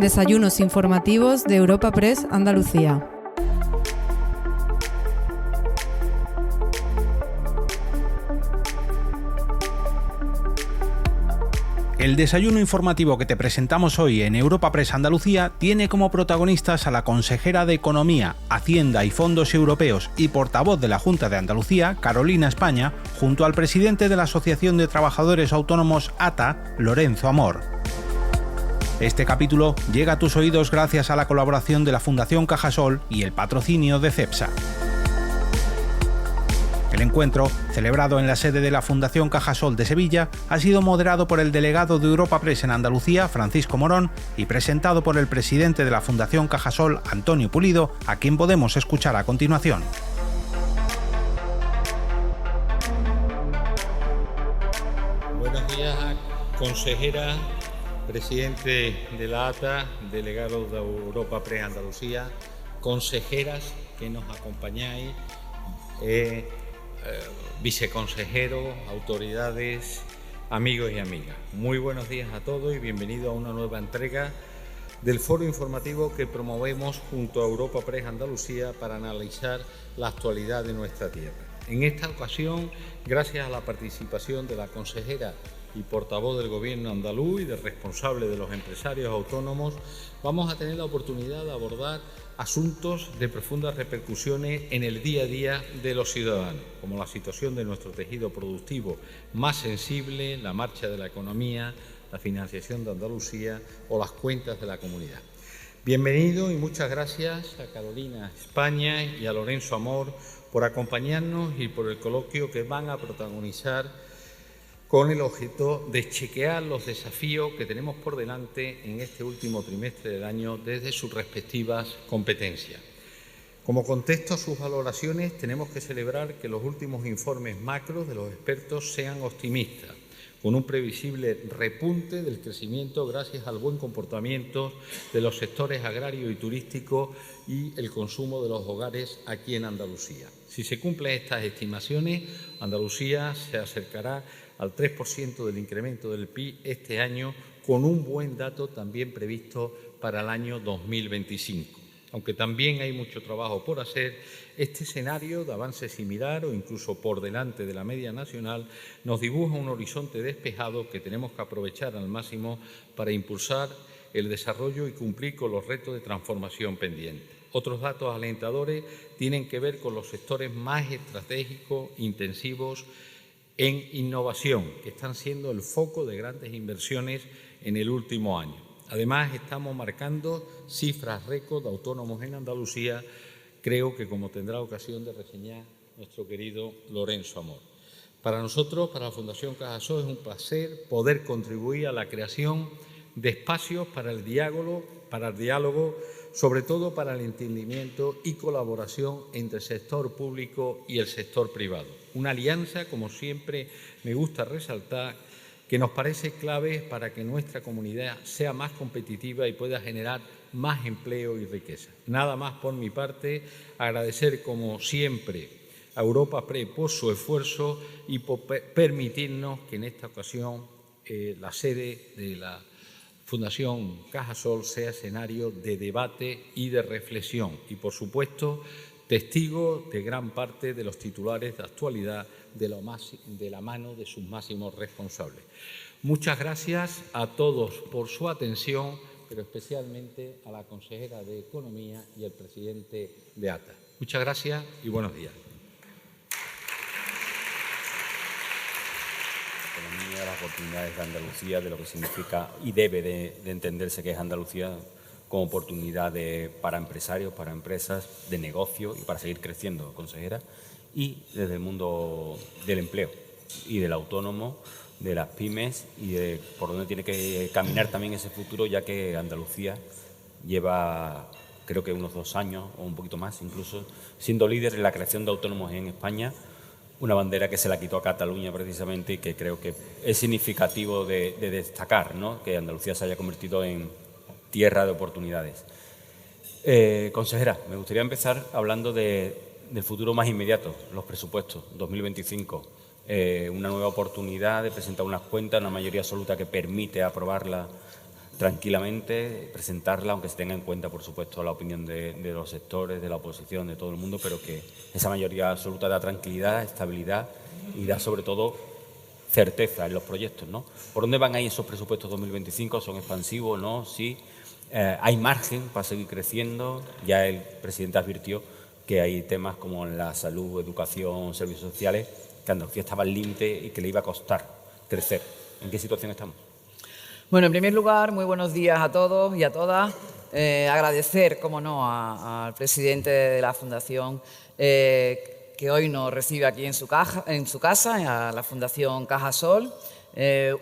Desayunos informativos de Europa Press Andalucía. El desayuno informativo que te presentamos hoy en Europa Press Andalucía tiene como protagonistas a la consejera de Economía, Hacienda y Fondos Europeos y portavoz de la Junta de Andalucía, Carolina España, junto al presidente de la Asociación de Trabajadores Autónomos ATA, Lorenzo Amor. Este capítulo llega a tus oídos gracias a la colaboración de la Fundación Cajasol y el patrocinio de CEPSA. El encuentro, celebrado en la sede de la Fundación Cajasol de Sevilla, ha sido moderado por el delegado de Europa Press en Andalucía, Francisco Morón, y presentado por el presidente de la Fundación Cajasol, Antonio Pulido, a quien podemos escuchar a continuación. Buenos días, consejera, presidente de la ATA, delegado de Europa Press Andalucía, consejeras que nos acompañáis, viceconsejeros, autoridades, amigos y amigas. Muy buenos días a todos y bienvenidos a una nueva entrega del foro informativo que promovemos junto a Europa Press Andalucía para analizar la actualidad de nuestra tierra. En esta ocasión, gracias a la participación de la consejera y portavoz del Gobierno andaluz y del responsable de los empresarios autónomos, vamos a tener la oportunidad de abordar asuntos de profundas repercusiones en el día a día de los ciudadanos, como la situación de nuestro tejido productivo más sensible, la marcha de la economía, la financiación de Andalucía o las cuentas de la comunidad. Bienvenido y muchas gracias a Carolina España y a Lorenzo Amor por acompañarnos y por el coloquio que van a protagonizar con el objeto de chequear los desafíos que tenemos por delante en este último trimestre del año desde sus respectivas competencias. Como contexto a sus valoraciones, tenemos que celebrar que los últimos informes macros de los expertos sean optimistas, con un previsible repunte del crecimiento gracias al buen comportamiento de los sectores agrario y turístico y el consumo de los hogares aquí en Andalucía. Si se cumplen estas estimaciones, Andalucía se acercará al 3% del incremento del PIB este año, con un buen dato también previsto para el año 2025. Aunque también hay mucho trabajo por hacer, este escenario de avance similar o incluso por delante de la media nacional nos dibuja un horizonte despejado que tenemos que aprovechar al máximo para impulsar el desarrollo y cumplir con los retos de transformación pendientes. Otros datos alentadores tienen que ver con los sectores más estratégicos, intensivos en innovación, que están siendo el foco de grandes inversiones en el último año. Además, estamos marcando cifras récord de autónomos en Andalucía, creo que como tendrá ocasión de reseñar nuestro querido Lorenzo Amor. Para nosotros, para la Fundación Cajasol, es un placer poder contribuir a la creación de espacios para el diálogo, sobre todo para el entendimiento y colaboración entre el sector público y el sector privado. Una alianza, como siempre me gusta resaltar, que nos parece clave para que nuestra comunidad sea más competitiva y pueda generar más empleo y riqueza. Nada más por mi parte, agradecer como siempre a Europa Press por su esfuerzo y por permitirnos que en esta ocasión la sede de la Fundación Cajasol sea escenario de debate y de reflexión y, por supuesto, testigo de gran parte de los titulares de actualidad de la mano de sus máximos responsables. Muchas gracias a todos por su atención, pero especialmente a la consejera de Economía y al presidente de ATA. Muchas gracias y buenos días. De las oportunidades de Andalucía, de lo que significa y debe de entenderse que es Andalucía como oportunidad para empresarios, para empresas, de negocio y para seguir creciendo, consejera, y desde el mundo del empleo y del autónomo, de las pymes y de por dónde tiene que caminar también ese futuro, ya que Andalucía lleva, creo que unos 2 años o un poquito más incluso, siendo líder en la creación de autónomos en España. Una bandera que se la quitó a Cataluña precisamente y que creo que es significativo de destacar, ¿no?, que Andalucía se haya convertido en tierra de oportunidades. Consejera, me gustaría empezar hablando del futuro más inmediato, los presupuestos 2025. Una nueva oportunidad de presentar unas cuentas, una mayoría absoluta que permite aprobarla tranquilamente, presentarla, aunque se tenga en cuenta, por supuesto, la opinión de los sectores, de la oposición, de todo el mundo, pero que esa mayoría absoluta da tranquilidad, estabilidad y da, sobre todo, certeza en los proyectos, ¿no? ¿Por dónde van ahí esos presupuestos 2025? ¿Son expansivos, no? Sí. ¿Hay margen para seguir creciendo? Ya el presidente advirtió que hay temas como la salud, educación, servicios sociales, que Andalucía estaba al límite y que le iba a costar crecer. ¿En qué situación estamos? Bueno, en primer lugar, muy buenos días a todos y a todas. Agradecer, como no, al presidente de la Fundación que hoy nos recibe aquí en su casa, a la Fundación Cajasol.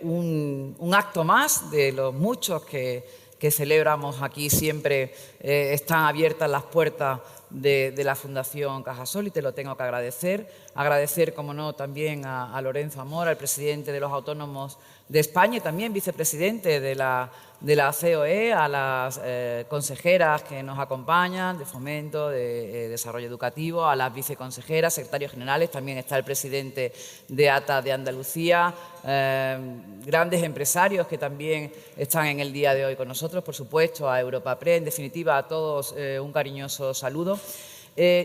Un acto más de los muchos que celebramos aquí. Siempre están abiertas las puertas de la Fundación Cajasol y te lo tengo que agradecer. Agradecer, como no, también a Lorenzo Amor, al presidente de los Autónomos de España y también vicepresidente de la COE, a las consejeras que nos acompañan, de Fomento, de Desarrollo Educativo, a las viceconsejeras, secretarios generales, también está el presidente de ATA de Andalucía, grandes empresarios que también están en el día de hoy con nosotros, por supuesto, a Europa Press, en definitiva a todos un cariñoso saludo.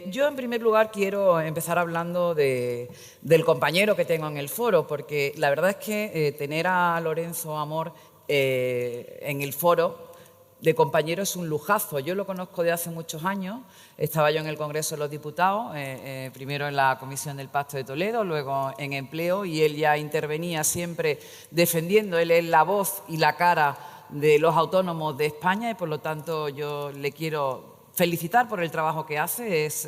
Yo, en primer lugar, quiero empezar hablando del compañero que tengo en el foro, porque la verdad es que tener a Lorenzo Amor en el foro de compañero es un lujazo. Yo lo conozco de hace muchos años. Estaba yo en el Congreso de los Diputados, primero en la Comisión del Pacto de Toledo, luego en Empleo, y él ya intervenía siempre defendiendo. Él es la voz y la cara de los autónomos de España y, por lo tanto, yo le quiero felicitar por el trabajo que hace. Es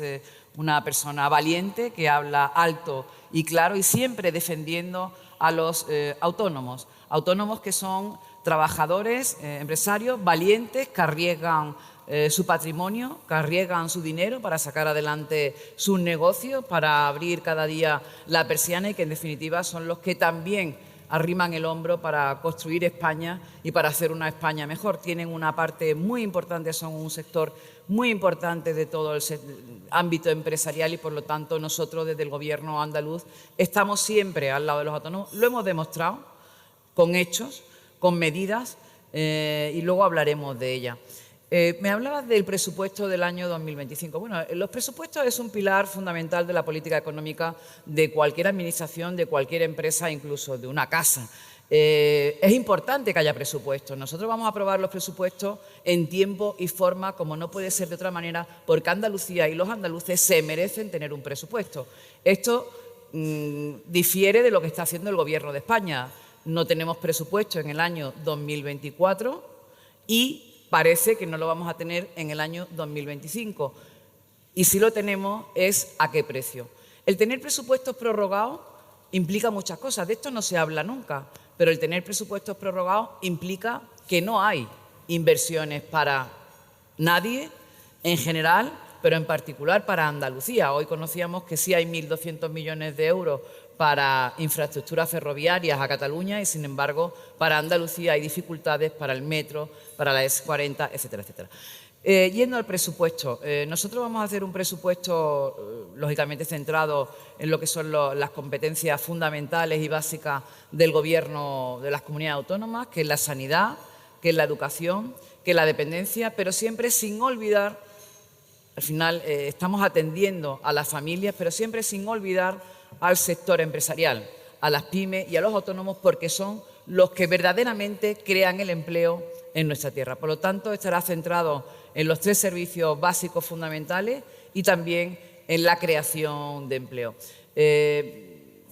una persona valiente que habla alto y claro y siempre defendiendo a los autónomos que son trabajadores, empresarios valientes que arriesgan su patrimonio, que arriesgan su dinero para sacar adelante sus negocios, para abrir cada día la persiana y que en definitiva son los que también arriman el hombro para construir España y para hacer una España mejor. Tienen una parte muy importante, son un sector muy importante de todo el ámbito empresarial y, por lo tanto, nosotros desde el Gobierno andaluz estamos siempre al lado de los autónomos. Lo hemos demostrado con hechos, con medidas y luego hablaremos de ella. Me hablabas del presupuesto del año 2025. Bueno, los presupuestos es un pilar fundamental de la política económica de cualquier administración, de cualquier empresa, incluso de una casa. Es importante que haya presupuestos. Nosotros vamos a aprobar los presupuestos en tiempo y forma, como no puede ser de otra manera, porque Andalucía y los andaluces se merecen tener un presupuesto. Esto difiere de lo que está haciendo el Gobierno de España. No tenemos presupuesto en el año 2024 y parece que no lo vamos a tener en el año 2025. Y si lo tenemos, ¿es a qué precio? El tener presupuestos prorrogados implica muchas cosas. De esto no se habla nunca, pero el tener presupuestos prorrogados implica que no hay inversiones para nadie en general, pero en particular para Andalucía. Hoy conocíamos que sí hay 1.200 millones de euros para infraestructuras ferroviarias a Cataluña y, sin embargo, para Andalucía hay dificultades para el metro, para la S40, etcétera, etcétera. Yendo al presupuesto, nosotros vamos a hacer un presupuesto lógicamente centrado en lo que son las competencias fundamentales y básicas del Gobierno de las comunidades autónomas, que es la sanidad, que es la educación, que es la dependencia, pero siempre sin olvidar, al final estamos atendiendo a las familias, pero siempre sin olvidar al sector empresarial, a las pymes y a los autónomos, porque son los que verdaderamente crean el empleo en nuestra tierra. Por lo tanto, estará centrado en los 3 servicios básicos fundamentales y también en la creación de empleo.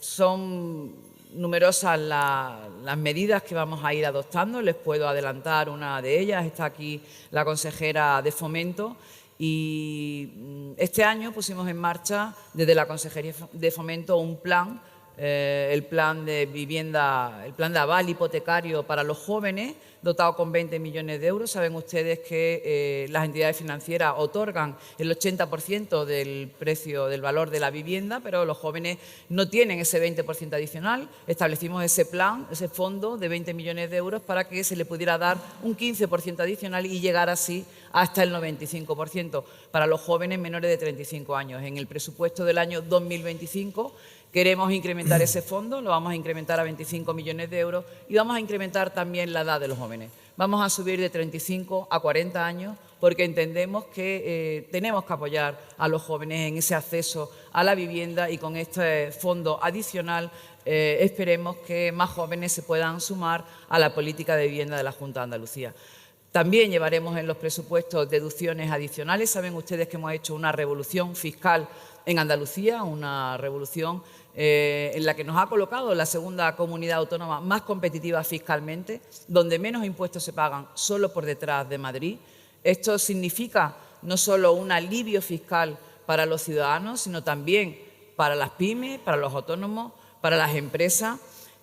Son numerosas las medidas que vamos a ir adoptando. Les puedo adelantar una de ellas. Está aquí la consejera de Fomento. Y este año pusimos en marcha desde la Consejería de Fomento un plan, el plan de vivienda, el plan de aval hipotecario para los jóvenes, dotado con 20 millones de euros. Saben ustedes que las entidades financieras otorgan el 80% del precio, del valor de la vivienda, pero los jóvenes no tienen ese 20% adicional. Establecimos ese plan, ese fondo de 20 millones de euros para que se le pudiera dar un 15% adicional y llegar así hasta el 95% para los jóvenes menores de 35 años. En el presupuesto del año 2025 Queremos incrementar ese fondo, lo vamos a incrementar a 25 millones de euros y vamos a incrementar también la edad de los jóvenes. Vamos a subir de 35 a 40 años porque entendemos que tenemos que apoyar a los jóvenes en ese acceso a la vivienda y con este fondo adicional esperemos que más jóvenes se puedan sumar a la política de vivienda de la Junta de Andalucía. También llevaremos en los presupuestos deducciones adicionales. Saben ustedes que hemos hecho una revolución fiscal en Andalucía, una revolución en la que nos ha colocado la segunda comunidad autónoma más competitiva fiscalmente, donde menos impuestos se pagan solo por detrás de Madrid. Esto significa no solo un alivio fiscal para los ciudadanos, sino también para las pymes, para los autónomos, para las empresas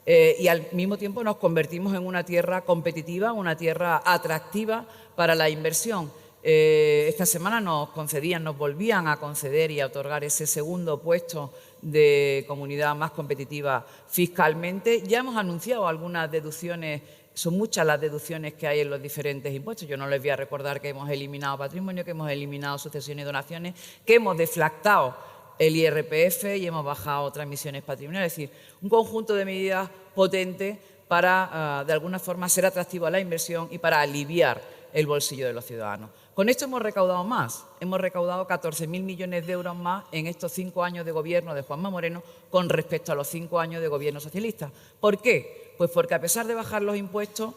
y al mismo tiempo nos convertimos en una tierra competitiva, una tierra atractiva para la inversión. Esta semana nos volvían a conceder y a otorgar ese segundo puesto de comunidad más competitiva fiscalmente. Ya hemos anunciado algunas deducciones, son muchas las deducciones que hay en los diferentes impuestos. Yo no les voy a recordar que hemos eliminado patrimonio, que hemos eliminado sucesiones y donaciones, que hemos deflactado el IRPF y hemos bajado transmisiones patrimoniales. Es decir, un conjunto de medidas potentes para, de alguna forma, ser atractivo a la inversión y para aliviar el bolsillo de los ciudadanos. Con esto hemos recaudado más, hemos recaudado 14.000 millones de euros más en estos 5 años de gobierno de Juanma Moreno con respecto a los 5 años de gobierno socialista. ¿Por qué? Pues porque a pesar de bajar los impuestos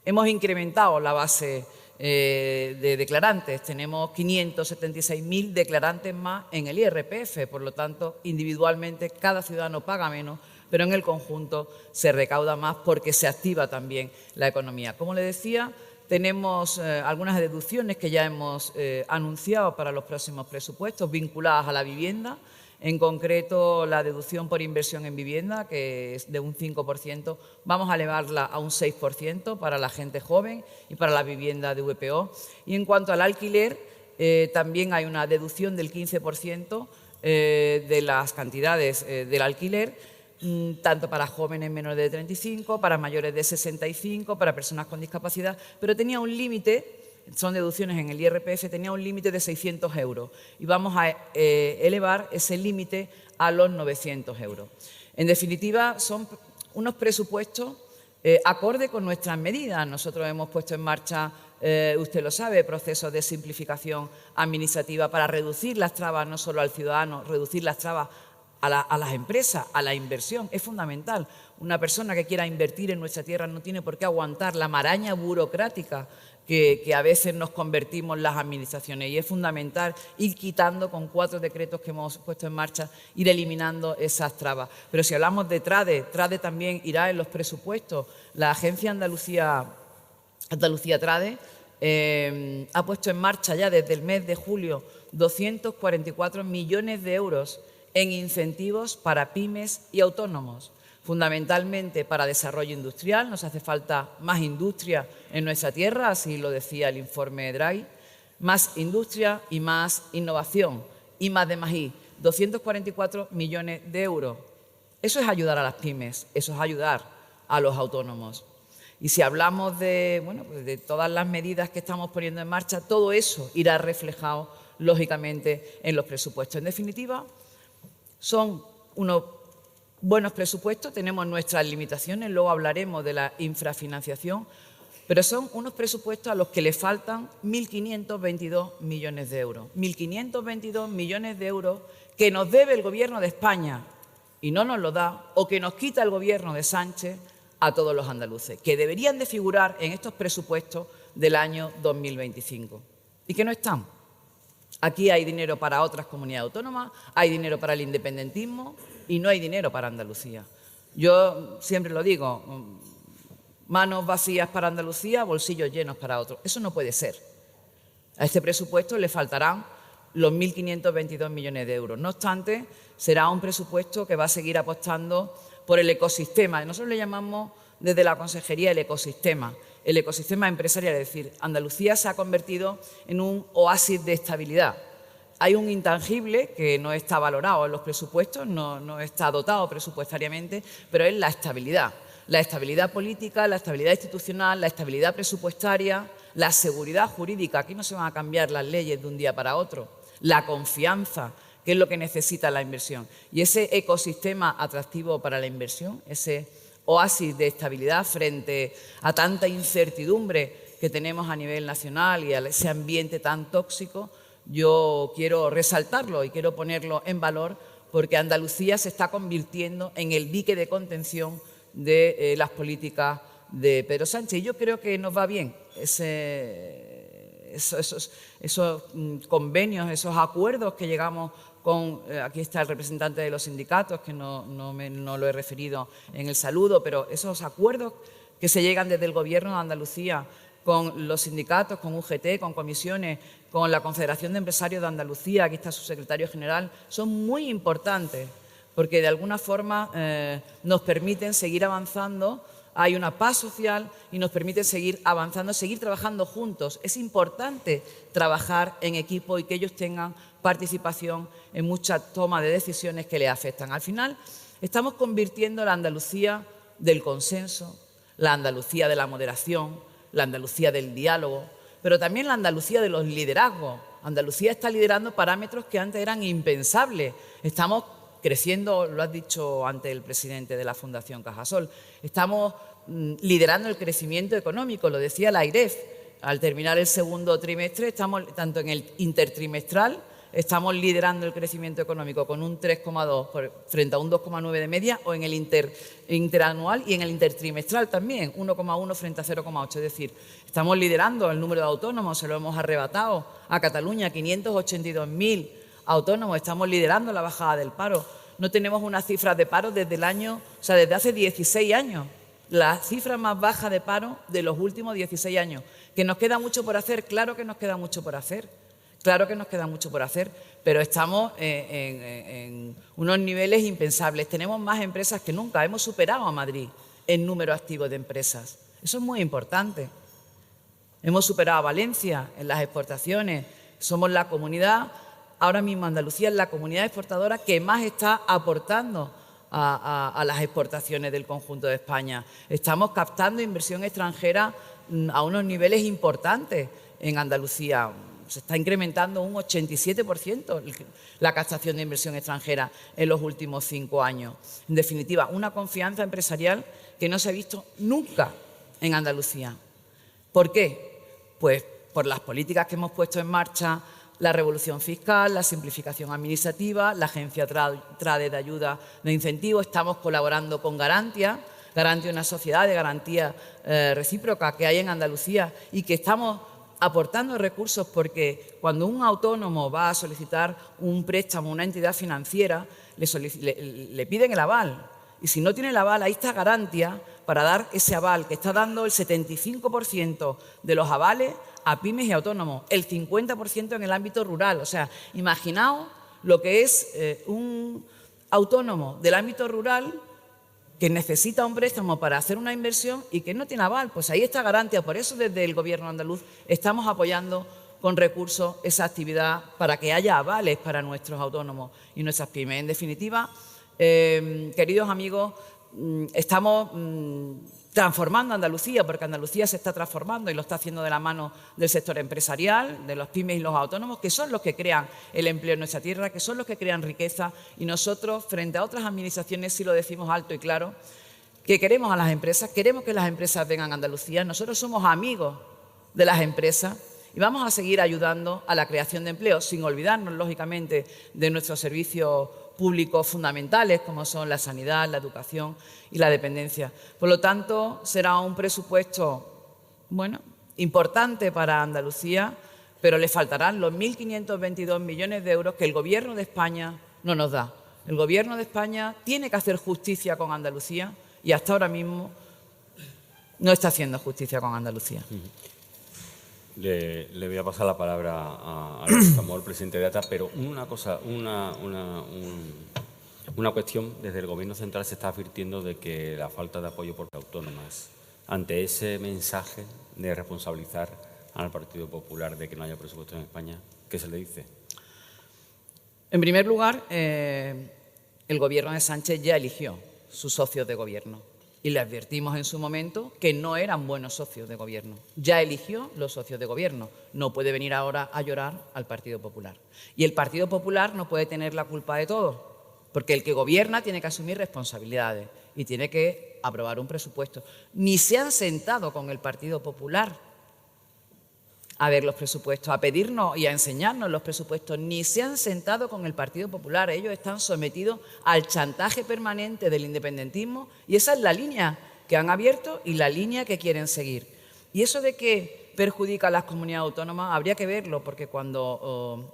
hemos incrementado la base de declarantes. Tenemos 576.000 declarantes más en el IRPF, por lo tanto, individualmente cada ciudadano paga menos, pero en el conjunto se recauda más porque se activa también la economía. Como le decía, tenemos algunas deducciones que ya hemos anunciado para los próximos presupuestos vinculadas a la vivienda, en concreto la deducción por inversión en vivienda, que es de un 5%, vamos a elevarla a un 6% para la gente joven y para la vivienda de VPO. Y en cuanto al alquiler, también hay una deducción del 15% de las cantidades del alquiler, tanto para jóvenes menores de 35, para mayores de 65, para personas con discapacidad, pero tenía un límite, son deducciones en el IRPF, tenía un límite de 600 euros y vamos a elevar ese límite a los 900 euros. En definitiva, son unos presupuestos acorde con nuestras medidas. Nosotros hemos puesto en marcha, usted lo sabe, procesos de simplificación administrativa para reducir las trabas no solo al ciudadano, reducir las trabas a las empresas, a la inversión. Es fundamental. Una persona que quiera invertir en nuestra tierra no tiene por qué aguantar la maraña burocrática que a veces nos convertimos las administraciones, y es fundamental ir quitando con 4 decretos que hemos puesto en marcha, ir eliminando esas trabas. Pero si hablamos de TRADE, TRADE también irá en los presupuestos. La Agencia Andalucía TRADE ha puesto en marcha ya desde el mes de julio 244 millones de euros en incentivos para pymes y autónomos, fundamentalmente para desarrollo industrial. Nos hace falta más industria en nuestra tierra, así lo decía el informe Draghi, más industria y más innovación, y más de más I, 244 millones de euros. Eso es ayudar a las pymes, eso es ayudar a los autónomos. Y si hablamos de, bueno, pues de todas las medidas que estamos poniendo en marcha, todo eso irá reflejado, lógicamente, en los presupuestos. En definitiva, son unos buenos presupuestos, tenemos nuestras limitaciones, luego hablaremos de la infrafinanciación, pero son unos presupuestos a los que le faltan 1.522 millones de euros. 1.522 millones de euros que nos debe el Gobierno de España y no nos lo da, o que nos quita el Gobierno de Sánchez a todos los andaluces, que deberían de figurar en estos presupuestos del año 2025 y que no están. Aquí hay dinero para otras comunidades autónomas, hay dinero para el independentismo y no hay dinero para Andalucía. Yo siempre lo digo, manos vacías para Andalucía, bolsillos llenos para otros. Eso no puede ser. A este presupuesto le faltarán los 1.522 millones de euros. No obstante, será un presupuesto que va a seguir apostando por el ecosistema. Nosotros le llamamos desde la Consejería el ecosistema empresarial, es decir, Andalucía se ha convertido en un oasis de estabilidad. Hay un intangible que no está valorado en los presupuestos, no está dotado presupuestariamente, pero es la estabilidad política, la estabilidad institucional, la estabilidad presupuestaria, la seguridad jurídica. Aquí no se van a cambiar las leyes de un día para otro. La confianza qué es lo que necesita la inversión. Y ese ecosistema atractivo para la inversión, ese oasis de estabilidad frente a tanta incertidumbre que tenemos a nivel nacional y a ese ambiente tan tóxico, yo quiero resaltarlo y quiero ponerlo en valor porque Andalucía se está convirtiendo en el dique de contención de las políticas de Pedro Sánchez. Y yo creo que nos va bien esos convenios, esos acuerdos que llegamos con, aquí está el representante de los sindicatos, que no lo he referido en el saludo, pero esos acuerdos que se llegan desde el Gobierno de Andalucía con los sindicatos, con UGT, con comisiones, con la Confederación de Empresarios de Andalucía, aquí está su secretario general, son muy importantes porque de alguna forma nos permiten seguir avanzando. Hay una paz social y nos permite seguir avanzando, seguir trabajando juntos. Es importante trabajar en equipo y que ellos tengan participación en muchas tomas de decisiones que les afectan. Al final, estamos convirtiendo la Andalucía del consenso, la Andalucía de la moderación, la Andalucía del diálogo, pero también la Andalucía de los liderazgos. Andalucía está liderando parámetros que antes eran impensables. Estamos creciendo, lo ha dicho antes el presidente de la Fundación Cajasol, estamos liderando el crecimiento económico, lo decía la AIREF. Al terminar el segundo trimestre, estamos tanto en el intertrimestral, estamos liderando el crecimiento económico con un 3,2 frente a un 2,9 de media, o en el interanual y en el intertrimestral también, 1,1 frente a 0,8. Es decir, estamos liderando el número de autónomos, se lo hemos arrebatado a Cataluña, 582.000 autónomos, estamos liderando la bajada del paro. No tenemos unas cifras de paro desde desde hace 16 años. La cifra más baja de paro de los últimos 16 años. ¿Que nos queda mucho por hacer? Claro que nos queda mucho por hacer. Claro que nos queda mucho por hacer, pero estamos en unos niveles impensables. Tenemos más empresas que nunca. Hemos superado a Madrid en número activo de empresas. Eso es muy importante. Hemos superado a Valencia en las exportaciones. Somos la comunidad, ahora mismo Andalucía es la comunidad exportadora que más está aportando a las exportaciones del conjunto de España. Estamos captando inversión extranjera a unos niveles importantes en Andalucía. Se está incrementando un 87% la captación de inversión extranjera en los últimos 5 años. En definitiva, una confianza empresarial que no se ha visto nunca en Andalucía. ¿Por qué? Pues por las políticas que hemos puesto en marcha, la revolución fiscal, la simplificación administrativa, la agencia TRADE de ayuda de incentivo. Estamos colaborando con Garantia, una sociedad de garantía recíproca que hay en Andalucía y que estamos aportando recursos porque cuando un autónomo va a solicitar un préstamo a una entidad financiera, le piden el aval. Y si no tiene el aval, ahí está Garantia para dar ese aval, que está dando el 75% de los avales a pymes y autónomos, el 50% en el ámbito rural. O sea, imaginaos lo que es un autónomo del ámbito rural que necesita un préstamo para hacer una inversión y que no tiene aval. Pues ahí está Garantia. Por eso desde el Gobierno andaluz estamos apoyando con recursos esa actividad para que haya avales para nuestros autónomos y nuestras pymes. En definitiva, queridos amigos, estamos transformando Andalucía, porque Andalucía se está transformando y lo está haciendo de la mano del sector empresarial, de los pymes y los autónomos, que son los que crean el empleo en nuestra tierra, que son los que crean riqueza, y nosotros, frente a otras administraciones, sí lo decimos alto y claro, que queremos a las empresas, queremos que las empresas vengan a Andalucía, nosotros somos amigos de las empresas y vamos a seguir ayudando a la creación de empleo, sin olvidarnos, lógicamente, de nuestros servicios públicos fundamentales, como son la sanidad, la educación y la dependencia. Por lo tanto, será un presupuesto, importante para Andalucía, pero le faltarán los 1.522 millones de euros que el Gobierno de España no nos da. El Gobierno de España tiene que hacer justicia con Andalucía y hasta ahora mismo no está haciendo justicia con Andalucía. Le voy a pasar la palabra al famoso presidente de ATA, pero una cuestión. Desde el Gobierno central se está advirtiendo de que la falta de apoyo por autónomas. Ante ese mensaje de responsabilizar al Partido Popular de que no haya presupuesto en España, ¿qué se le dice? En primer lugar, el Gobierno de Sánchez ya eligió sus socios de gobierno. Y le advertimos en su momento que no eran buenos socios de gobierno. Ya eligió los socios de gobierno. No puede venir ahora a llorar al Partido Popular. Y el Partido Popular no puede tener la culpa de todo, porque el que gobierna tiene que asumir responsabilidades y tiene que aprobar un presupuesto. Ni se han sentado con el Partido Popular a ver los presupuestos, a pedirnos y a enseñarnos los presupuestos. Ni se han sentado con el Partido Popular. Ellos están sometidos al chantaje permanente del independentismo y esa es la línea que han abierto y la línea que quieren seguir. Y eso de que perjudica a las comunidades autónomas habría que verlo, porque cuando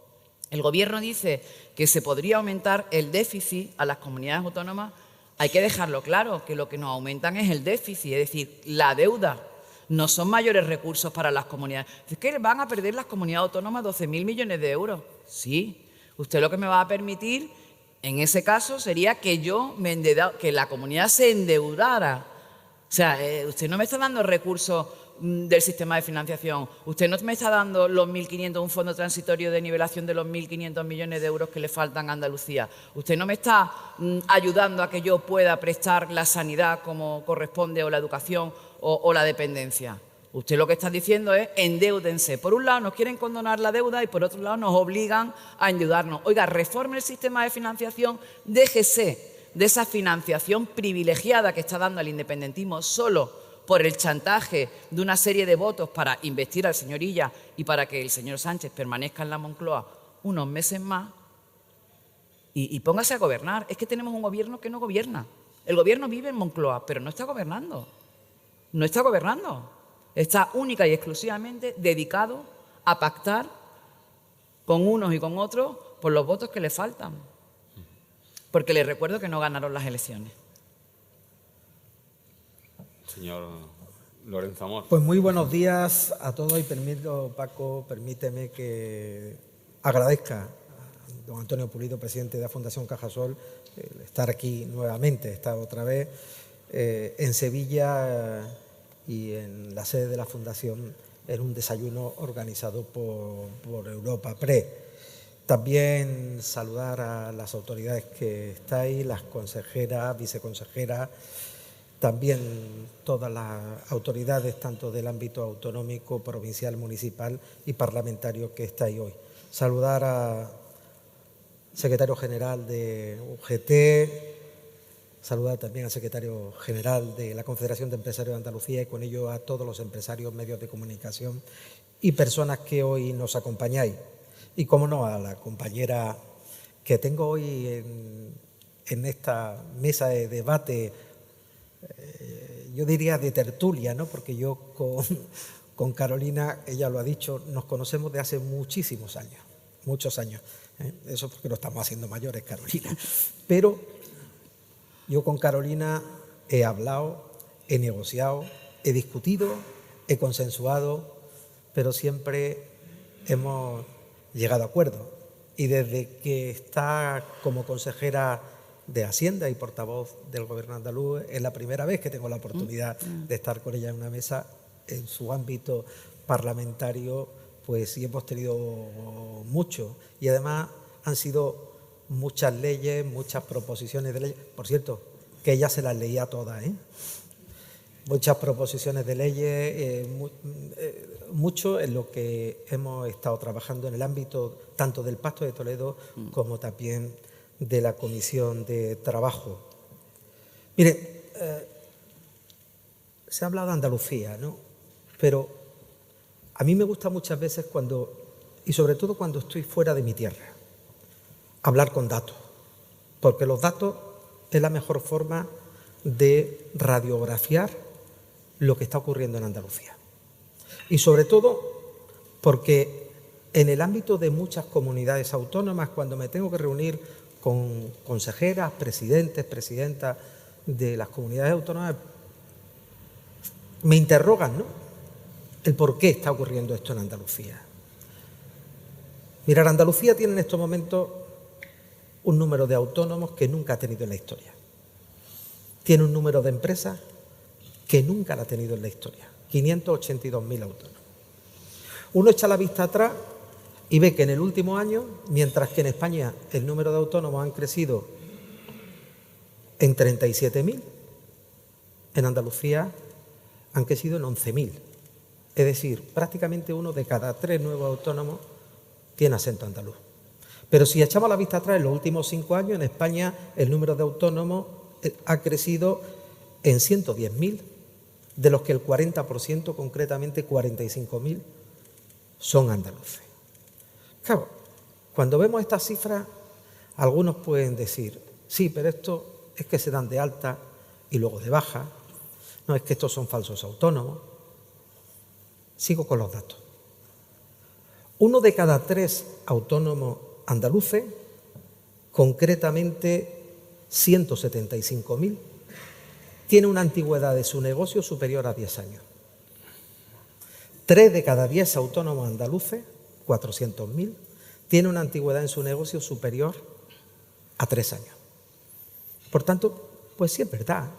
el Gobierno dice que se podría aumentar el déficit a las comunidades autónomas, hay que dejarlo claro, que lo que nos aumentan es el déficit, es decir, la deuda. No son mayores recursos para las comunidades. Es que van a perder las comunidades autónomas 12.000 millones de euros. Sí, usted lo que me va a permitir, en ese caso, sería que que la comunidad se endeudara. O sea, usted no me está dando recursos del sistema de financiación. Usted no me está dando los 1.500, un fondo transitorio de nivelación de los 1.500 millones de euros que le faltan a Andalucía. Usted no me está ayudando a que yo pueda prestar la sanidad como corresponde o la educación o la dependencia. Usted lo que está diciendo es endeúdense. Por un lado nos quieren condonar la deuda y por otro lado nos obligan a endeudarnos. Oiga, reforme el sistema de financiación, déjese de esa financiación privilegiada que está dando al independentismo solo por el chantaje de una serie de votos para investir al señor Illa y para que el señor Sánchez permanezca en la Moncloa unos meses más y póngase a gobernar. Es que tenemos un gobierno que no gobierna. El gobierno vive en Moncloa, pero no está gobernando. No está gobernando. Está única y exclusivamente dedicado a pactar con unos y con otros por los votos que le faltan. Porque les recuerdo que no ganaron las elecciones. Señor Lorenzo Amor. Pues muy buenos días a todos y Paco, permíteme que agradezca a don Antonio Pulido, presidente de la Fundación Cajasol, estar aquí nuevamente, estar otra vez en Sevilla y en la sede de la Fundación en un desayuno organizado por Europa Press. También saludar a las autoridades que estáis, las consejeras, viceconsejeras, también todas las autoridades, tanto del ámbito autonómico, provincial, municipal y parlamentario que estáis hoy. Saludar al secretario general de UGT, saludar también al secretario general de la Confederación de Empresarios de Andalucía y con ello a todos los empresarios, medios de comunicación y personas que hoy nos acompañáis. Y, cómo no, a la compañera que tengo hoy en esta mesa de debate, yo diría de tertulia, ¿no? Porque yo con Carolina, ella lo ha dicho, nos conocemos de hace muchísimos años, muchos años. Eso porque lo estamos haciendo mayores, Carolina. Pero yo con Carolina he hablado, he negociado, he discutido, he consensuado, pero siempre hemos llegado a acuerdo. Y desde que está como consejera de Hacienda y portavoz del Gobierno andaluz, es la primera vez que tengo la oportunidad de estar con ella en una mesa en su ámbito parlamentario, pues sí hemos tenido mucho. Y además han sido muchas leyes, muchas proposiciones de ley. Por cierto, que ella se las leía todas, Muchas proposiciones de leyes, mucho en lo que hemos estado trabajando en el ámbito tanto del Pacto de Toledo como también de la Comisión de Trabajo. Mire, se ha hablado de Andalucía, ¿no? Pero a mí me gusta muchas veces y sobre todo cuando estoy fuera de mi tierra, hablar con datos, porque los datos es la mejor forma de radiografiar lo que está ocurriendo en Andalucía. Y sobre todo porque en el ámbito de muchas comunidades autónomas, cuando me tengo que reunir con consejeras, presidentes, presidentas de las comunidades autónomas, me interrogan, ¿no?, el por qué está ocurriendo esto en Andalucía. Mirar, Andalucía tiene en estos momentos un número de autónomos que nunca ha tenido en la historia. Tiene un número de empresas que nunca la ha tenido en la historia, 582.000 autónomos. Uno echa la vista atrás y ve que en el último año, mientras que en España el número de autónomos han crecido en 37.000, en Andalucía han crecido en 11.000. Es decir, prácticamente 1 de cada 3 nuevos autónomos tiene acento andaluz. Pero si echamos la vista atrás, en los últimos 5 años, en España el número de autónomos ha crecido en 110.000, de los que el 40%, concretamente 45.000, son andaluces. Claro, cuando vemos estas cifras, algunos pueden decir, sí, pero esto es que se dan de alta y luego de baja, no, es que estos son falsos autónomos. Sigo con los datos. 1 de cada 3 autónomos andaluces, concretamente 175.000, tiene una antigüedad de su negocio superior a 10 años. 3 de cada 10 autónomos andaluces, 400.000, tiene una antigüedad en su negocio superior a 3 años. Por tanto, pues sí es verdad,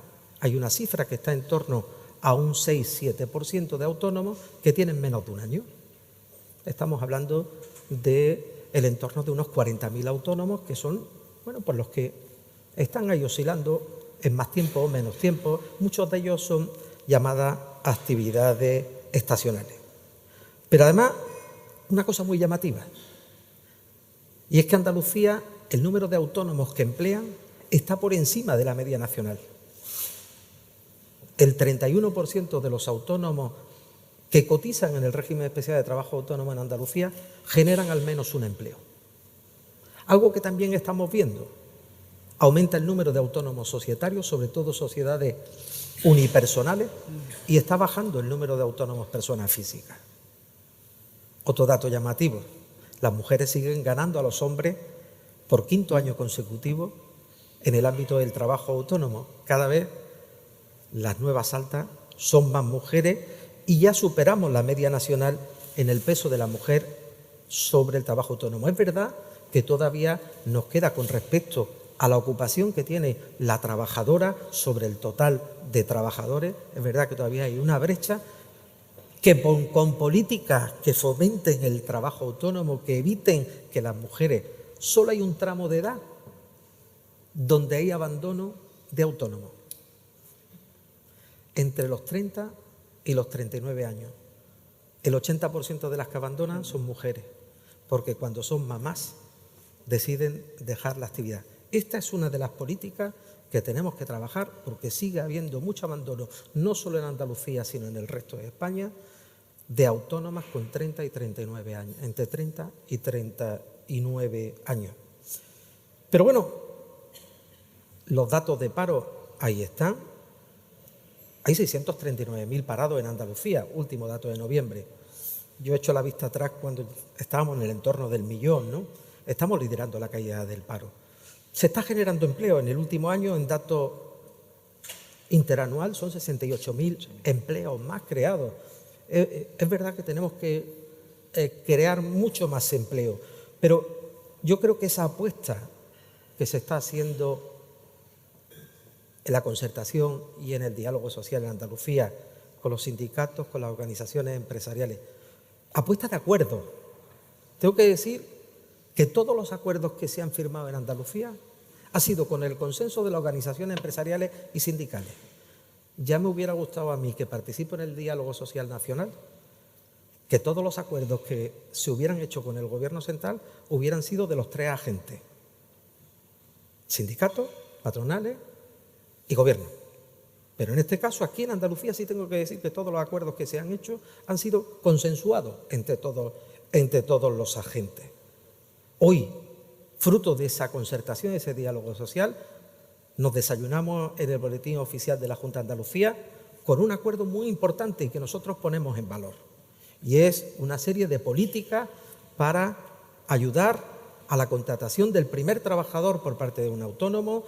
hay una cifra que está en torno a un 6-7% de autónomos que tienen menos de un año. Estamos hablando del entorno de unos 40.000 autónomos que son, bueno, pues los que están ahí oscilando en más tiempo o menos tiempo. Muchos de ellos son llamadas actividades estacionales. Pero además, una cosa muy llamativa, y es que Andalucía, el número de autónomos que emplean está por encima de la media nacional. El 31% de los autónomos que cotizan en el régimen especial de trabajo autónomo en Andalucía generan al menos un empleo. Algo que también estamos viendo, aumenta el número de autónomos societarios, sobre todo sociedades unipersonales, y está bajando el número de autónomos personas físicas. Otro dato llamativo, las mujeres siguen ganando a los hombres por 5º año consecutivo en el ámbito del trabajo autónomo. Cada vez las nuevas altas son más mujeres y ya superamos la media nacional en el peso de la mujer sobre el trabajo autónomo. Es verdad que todavía nos queda, con respecto a la ocupación que tiene la trabajadora sobre el total de trabajadores, es verdad que todavía hay una brecha que con políticas que fomenten el trabajo autónomo, que eviten que las mujeres, solo hay un tramo de edad donde hay abandono de autónomos, entre los 30 y los 39 años. El 80% de las que abandonan son mujeres, porque cuando son mamás deciden dejar la actividad. Esta es una de las políticas que tenemos que trabajar, porque sigue habiendo mucho abandono, no solo en Andalucía, sino en el resto de España, de autónomas con 30 y 39 años, entre 30 y 39 años. Pero bueno, los datos de paro ahí están. Hay 639.000 parados en Andalucía, último dato de noviembre. Yo he hecho la vista atrás cuando estábamos en el entorno del 1.000.000, ¿no? Estamos liderando la caída del paro. Se está generando empleo. En el último año, en dato interanual, son 68.000 empleos más creados. Es verdad que tenemos que crear mucho más empleo, pero yo creo que esa apuesta que se está haciendo en la concertación y en el diálogo social en Andalucía, con los sindicatos, con las organizaciones empresariales, apuesta de acuerdo. Tengo que decir que todos los acuerdos que se han firmado en Andalucía ha sido con el consenso de las organizaciones empresariales y sindicales. Ya me hubiera gustado a mí, que participo en el diálogo social nacional, que todos los acuerdos que se hubieran hecho con el Gobierno central hubieran sido de los 3 agentes: sindicatos, patronales y Gobierno. Pero en este caso, aquí en Andalucía, sí tengo que decir que todos los acuerdos que se han hecho han sido consensuados entre todos los agentes. Hoy, fruto de esa concertación, de ese diálogo social, nos desayunamos en el boletín oficial de la Junta de Andalucía con un acuerdo muy importante y que nosotros ponemos en valor. Y es una serie de políticas para ayudar a la contratación del primer trabajador por parte de un autónomo,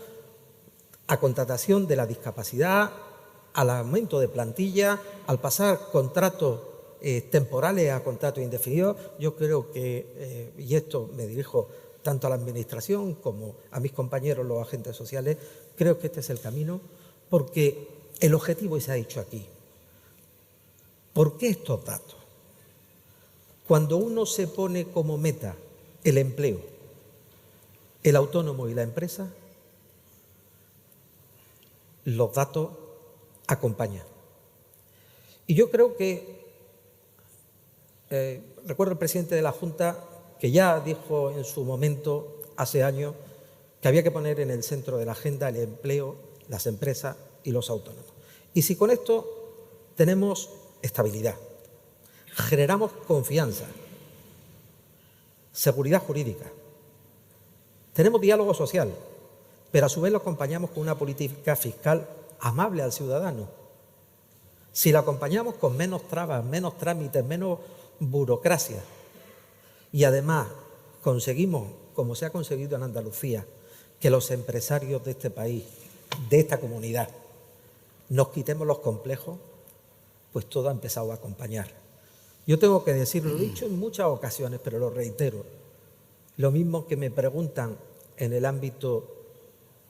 a contratación de la discapacidad, al aumento de plantilla, al pasar contratos temporales a contratos indefinidos. Yo creo que, y esto me dirijo tanto a la Administración como a mis compañeros, los agentes sociales, creo que este es el camino, porque el objetivo, y se ha dicho aquí, ¿por qué estos datos? Cuando uno se pone como meta el empleo, el autónomo y la empresa, los datos acompaña. Y yo creo que, recuerdo el presidente de la Junta que ya dijo en su momento, hace años, que había que poner en el centro de la agenda el empleo, las empresas y los autónomos. Y si con esto tenemos estabilidad, generamos confianza, seguridad jurídica, tenemos diálogo social, pero a su vez lo acompañamos con una política fiscal amable al ciudadano. Si la acompañamos con menos trabas, menos trámites, menos burocracia y además conseguimos, como se ha conseguido en Andalucía, que los empresarios de este país, de esta comunidad, nos quitemos los complejos, pues todo ha empezado a acompañar. Yo tengo que decirlo, lo he dicho en muchas ocasiones, pero lo reitero. Lo mismo que me preguntan en el ámbito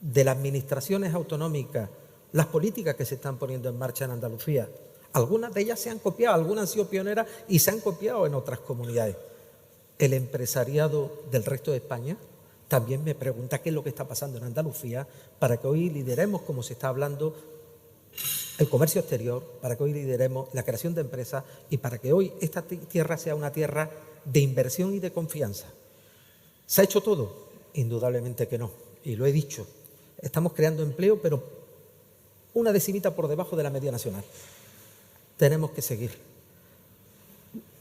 de las administraciones autonómicas, las políticas que se están poniendo en marcha en Andalucía. Algunas de ellas se han copiado, algunas han sido pioneras y se han copiado en otras comunidades. El empresariado del resto de España también me pregunta qué es lo que está pasando en Andalucía para que hoy lideremos, como se está hablando, el comercio exterior, para que hoy lideremos la creación de empresas y para que hoy esta tierra sea una tierra de inversión y de confianza. ¿Se ha hecho todo? Indudablemente que no, y lo he dicho. Estamos creando empleo, pero una decimita por debajo de la media nacional. Tenemos que seguir.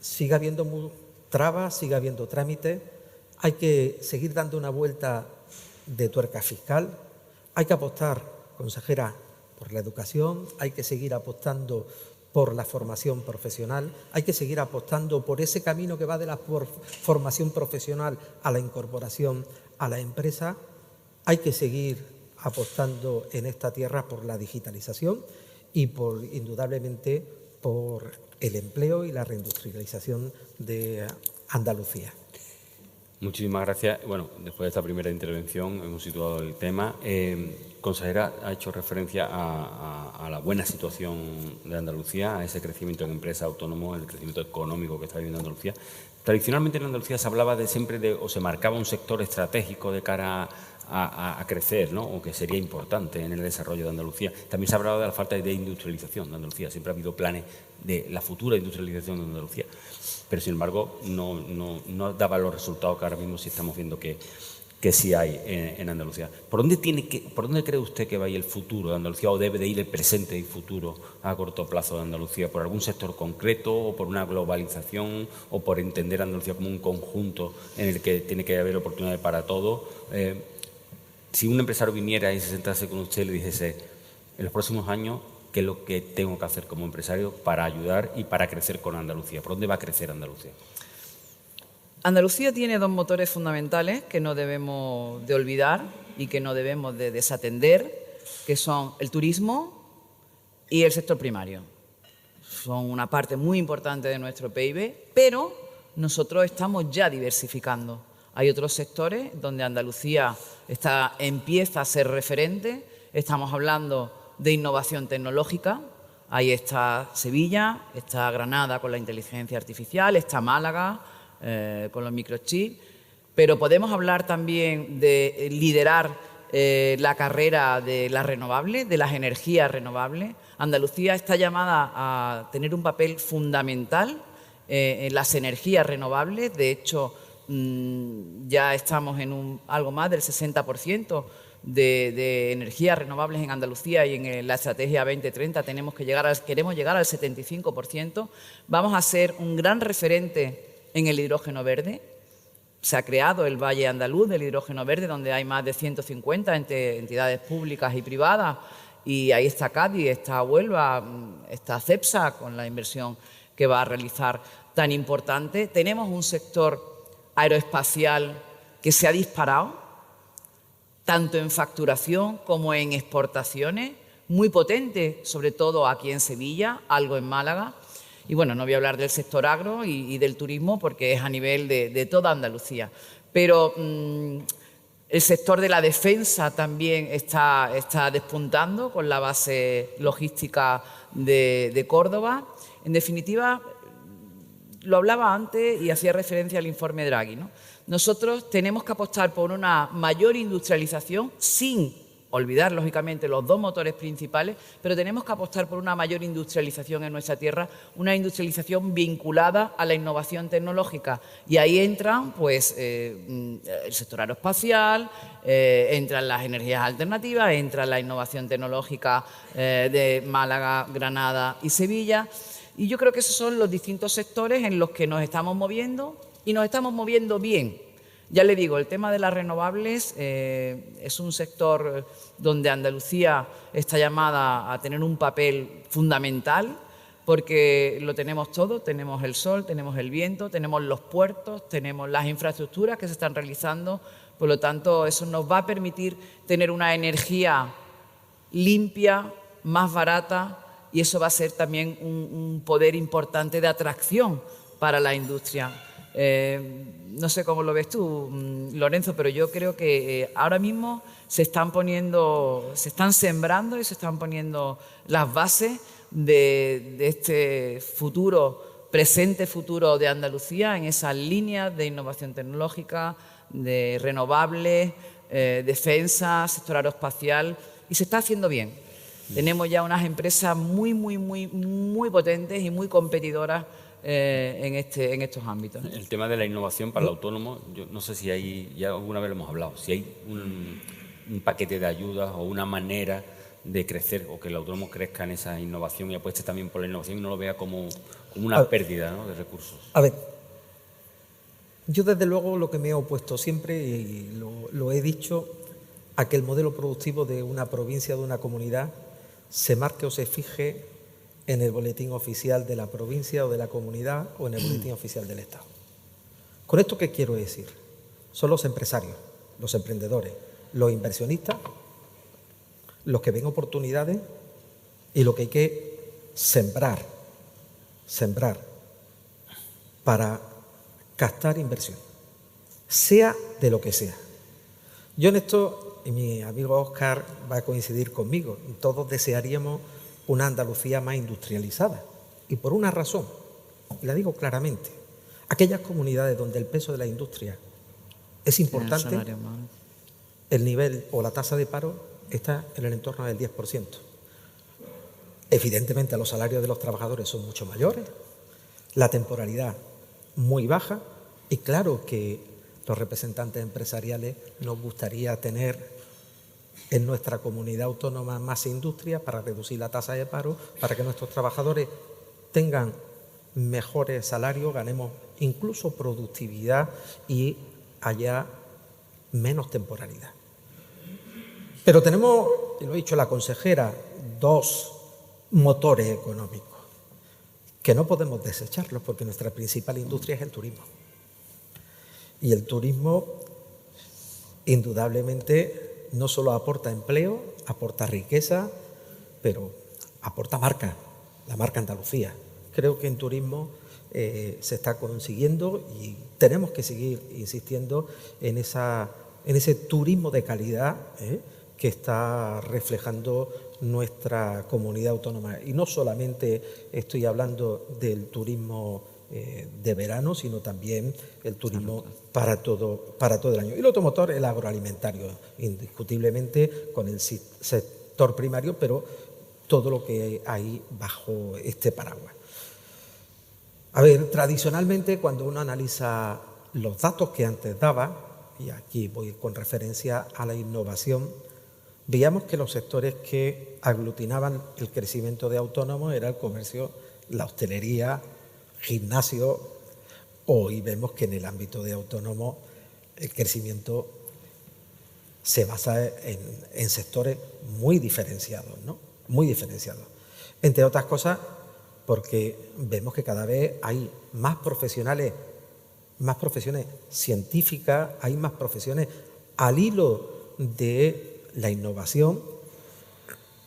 Siga habiendo trabas, siga habiendo trámites, hay que seguir dando una vuelta de tuerca fiscal, hay que apostar, consejera, por la educación, hay que seguir apostando por la formación profesional, hay que seguir apostando por ese camino que va de la formación profesional a la incorporación a la empresa, hay que seguir apostando en esta tierra por la digitalización y por, indudablemente, por el empleo y la reindustrialización de Andalucía. Muchísimas gracias. Bueno, después de esta primera intervención hemos situado el tema. Consejera, ha hecho referencia a la buena situación de Andalucía, a ese crecimiento en empresas autónomas, el crecimiento económico que está viviendo Andalucía. Tradicionalmente en Andalucía se hablaba o se marcaba un sector estratégico de cara a crecer, ¿no? O que sería importante en el desarrollo de Andalucía. También se ha hablado de la falta de industrialización de Andalucía. Siempre ha habido planes de la futura industrialización de Andalucía. Pero, sin embargo, no daba los resultados que ahora mismo sí estamos viendo que sí hay en Andalucía. ¿Por dónde cree usted que va a ir el futuro de Andalucía o debe de ir el presente y futuro a corto plazo de Andalucía? ¿Por algún sector concreto o por una globalización o por entender a Andalucía como un conjunto en el que tiene que haber oportunidades para todos? Si un empresario viniera y se sentase con usted y le dijese en los próximos años qué es lo que tengo que hacer como empresario para ayudar y para crecer con Andalucía, ¿por dónde va a crecer Andalucía? Andalucía tiene dos motores fundamentales que no debemos de olvidar y que no debemos de desatender, que son el turismo y el sector primario. Son una parte muy importante de nuestro PIB, pero nosotros estamos ya diversificando. Hay otros sectores donde Andalucía empieza a ser referente. Estamos hablando de innovación tecnológica. Ahí está Sevilla, está Granada con la inteligencia artificial, está Málaga con los microchips. Pero podemos hablar también de liderar la carrera de las renovables, de las energías renovables. Andalucía está llamada a tener un papel fundamental en las energías renovables. De hecho, ya estamos en algo más del 60% de energías renovables en Andalucía y en la Estrategia 2030 queremos llegar al 75%. Vamos a ser un gran referente en el hidrógeno verde. Se ha creado el Valle Andaluz del hidrógeno verde, donde hay más de 150 entidades públicas y privadas, y ahí está Cádiz, está Huelva, está Cepsa con la inversión que va a realizar tan importante. Tenemos un sector aeroespacial que se ha disparado, tanto en facturación como en exportaciones, muy potente, sobre todo aquí en Sevilla, algo en Málaga. Y bueno, no voy a hablar del sector agro y del turismo porque es a nivel de toda Andalucía. Pero el sector de la defensa también está despuntando con la base logística de Córdoba. En definitiva, lo hablaba antes y hacía referencia al informe Draghi, ¿no? Nosotros tenemos que apostar por una mayor industrialización sin olvidar, lógicamente, los dos motores principales, pero tenemos que apostar por una mayor industrialización en nuestra tierra, una industrialización vinculada a la innovación tecnológica. Y ahí entran pues, el sector aeroespacial, entran las energías alternativas, entra la innovación tecnológica de Málaga, Granada y Sevilla. Y yo creo que esos son los distintos sectores en los que nos estamos moviendo y nos estamos moviendo bien. Ya le digo, el tema de las renovables es un sector donde Andalucía está llamada a tener un papel fundamental porque lo tenemos todo, tenemos el sol, tenemos el viento, tenemos los puertos, tenemos las infraestructuras que se están realizando, por lo tanto eso nos va a permitir tener una energía limpia, más barata y eso va a ser también un poder importante de atracción para la industria. No sé cómo lo ves tú, Lorenzo, pero yo creo que ahora mismo se están sembrando y se están poniendo las bases de este futuro, presente futuro de Andalucía en esas líneas de innovación tecnológica, de renovables, defensa, sector aeroespacial, y se está haciendo bien. Tenemos ya unas empresas muy potentes y muy competidoras en estos ámbitos. El tema de la innovación para el autónomo, yo no sé si hay, ya alguna vez lo hemos hablado, si hay un paquete de ayudas o una manera de crecer o que el autónomo crezca en esa innovación y apueste también por la innovación y no lo vea como una pérdida, ¿no?, de recursos. A ver, yo desde luego lo que me he opuesto siempre, y lo he dicho, a que el modelo productivo de una provincia, de una comunidad, se marque o se fije en el boletín oficial de la provincia o de la comunidad o en el boletín oficial del Estado. ¿Con esto qué quiero decir? Son los empresarios, los emprendedores, los inversionistas, los que ven oportunidades y lo que hay que sembrar para captar inversión, sea de lo que sea. Yo en esto, y mi amigo Óscar va a coincidir conmigo, todos desearíamos una Andalucía más industrializada. Y por una razón, y la digo claramente, aquellas comunidades donde el peso de la industria es importante, el nivel o la tasa de paro está en el entorno del 10%. Evidentemente los salarios de los trabajadores son mucho mayores, la temporalidad muy baja y claro que los representantes empresariales nos gustaría tener en nuestra comunidad autónoma más industria para reducir la tasa de paro, para que nuestros trabajadores tengan mejores salarios, ganemos incluso productividad y haya menos temporalidad. Pero tenemos, y lo ha dicho la consejera, dos motores económicos que no podemos desecharlos porque nuestra principal industria es el turismo. Y el turismo, indudablemente, no solo aporta empleo, aporta riqueza, pero aporta marca, la marca Andalucía. Creo que en turismo se está consiguiendo y tenemos que seguir insistiendo en ese turismo de calidad que está reflejando nuestra comunidad autónoma. Y no solamente estoy hablando del turismo de verano, sino también el turismo para todo el año. Y el otro motor es el agroalimentario, indiscutiblemente con el sector primario, pero todo lo que hay bajo este paraguas. A ver, tradicionalmente cuando uno analiza los datos que antes daba, y aquí voy con referencia a la innovación, veíamos que los sectores que aglutinaban el crecimiento de autónomos era el comercio, la hostelería, gimnasio. Hoy vemos que en el ámbito de autónomos el crecimiento se basa en sectores muy diferenciados, ¿no? Muy diferenciados. Entre otras cosas, porque vemos que cada vez hay más profesiones científicas, hay más profesiones al hilo de la innovación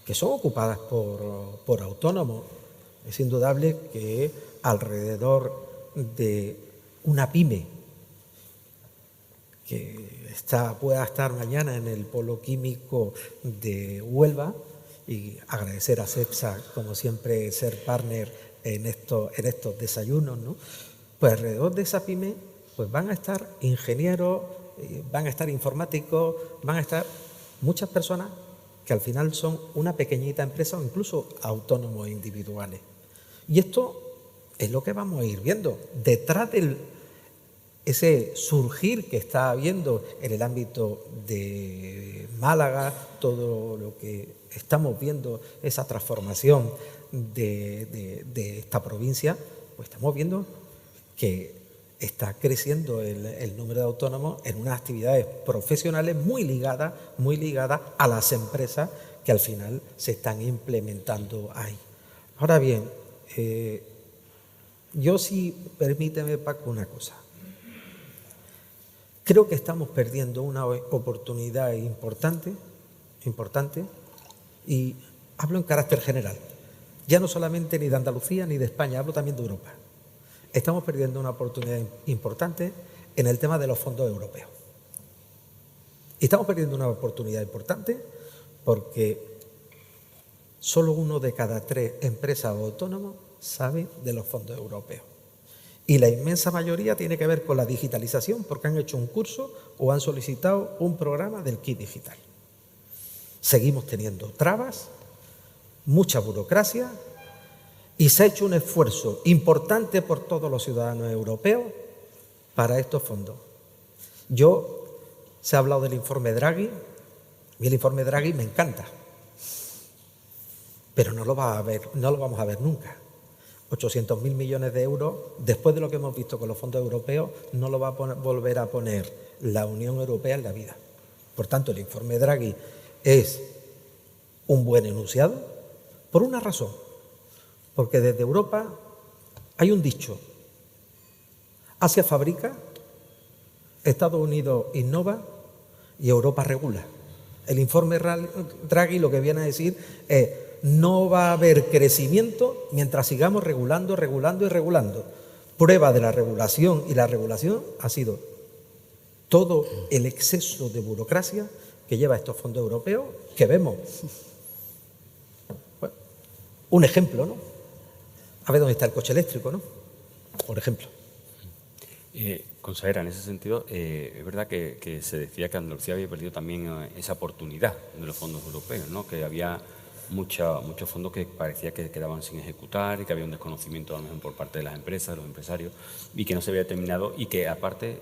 que son ocupadas por autónomos. Es indudable que alrededor de una pyme que pueda estar mañana en el polo químico de Huelva, y agradecer a CEPSA, como siempre, ser partner en estos desayunos, ¿no? Pues alrededor de esa pyme pues van a estar ingenieros, van a estar informáticos, van a estar muchas personas que al final son una pequeñita empresa o incluso autónomos individuales. Y esto es lo que vamos a ir viendo. Detrás de ese surgir que está habiendo en el ámbito de Málaga, todo lo que estamos viendo, esa transformación de esta provincia, pues estamos viendo que está creciendo el número de autónomos en unas actividades profesionales muy ligadas a las empresas que al final se están implementando ahí. Ahora bien, yo sí, permíteme, Paco, una cosa. Creo que estamos perdiendo una oportunidad importante, y hablo en carácter general, ya no solamente ni de Andalucía ni de España, hablo también de Europa. Estamos perdiendo una oportunidad importante en el tema de los fondos europeos. Y estamos perdiendo una oportunidad importante porque solo 1 de cada 3 empresas o autónomos sabe de los fondos europeos. Y la inmensa mayoría tiene que ver con la digitalización porque han hecho un curso o han solicitado un programa del kit digital. Seguimos teniendo trabas, mucha burocracia, y se ha hecho un esfuerzo importante por todos los ciudadanos europeos para estos fondos. Se ha hablado del informe Draghi, y el informe Draghi me encanta, pero no lo vamos a ver nunca. 800.000 millones de euros, después de lo que hemos visto con los fondos europeos, no lo va a volver a poner la Unión Europea en la vida. Por tanto, el informe Draghi es un buen enunciado por una razón, porque desde Europa hay un dicho: Asia fabrica, Estados Unidos innova y Europa regula. El informe Draghi lo que viene a decir es: no va a haber crecimiento mientras sigamos regulando. Prueba de la regulación, y la regulación ha sido todo el exceso de burocracia que lleva estos fondos europeos que vemos. Bueno, un ejemplo, ¿no? A ver dónde está el coche eléctrico, ¿no? Por ejemplo. Consejera, en ese sentido, es verdad que se decía que Andalucía había perdido también esa oportunidad de los fondos europeos, ¿no? Que había muchos fondos que parecía que quedaban sin ejecutar y que había un desconocimiento a lo mejor por parte de las empresas, de los empresarios, y que no se había terminado, y que aparte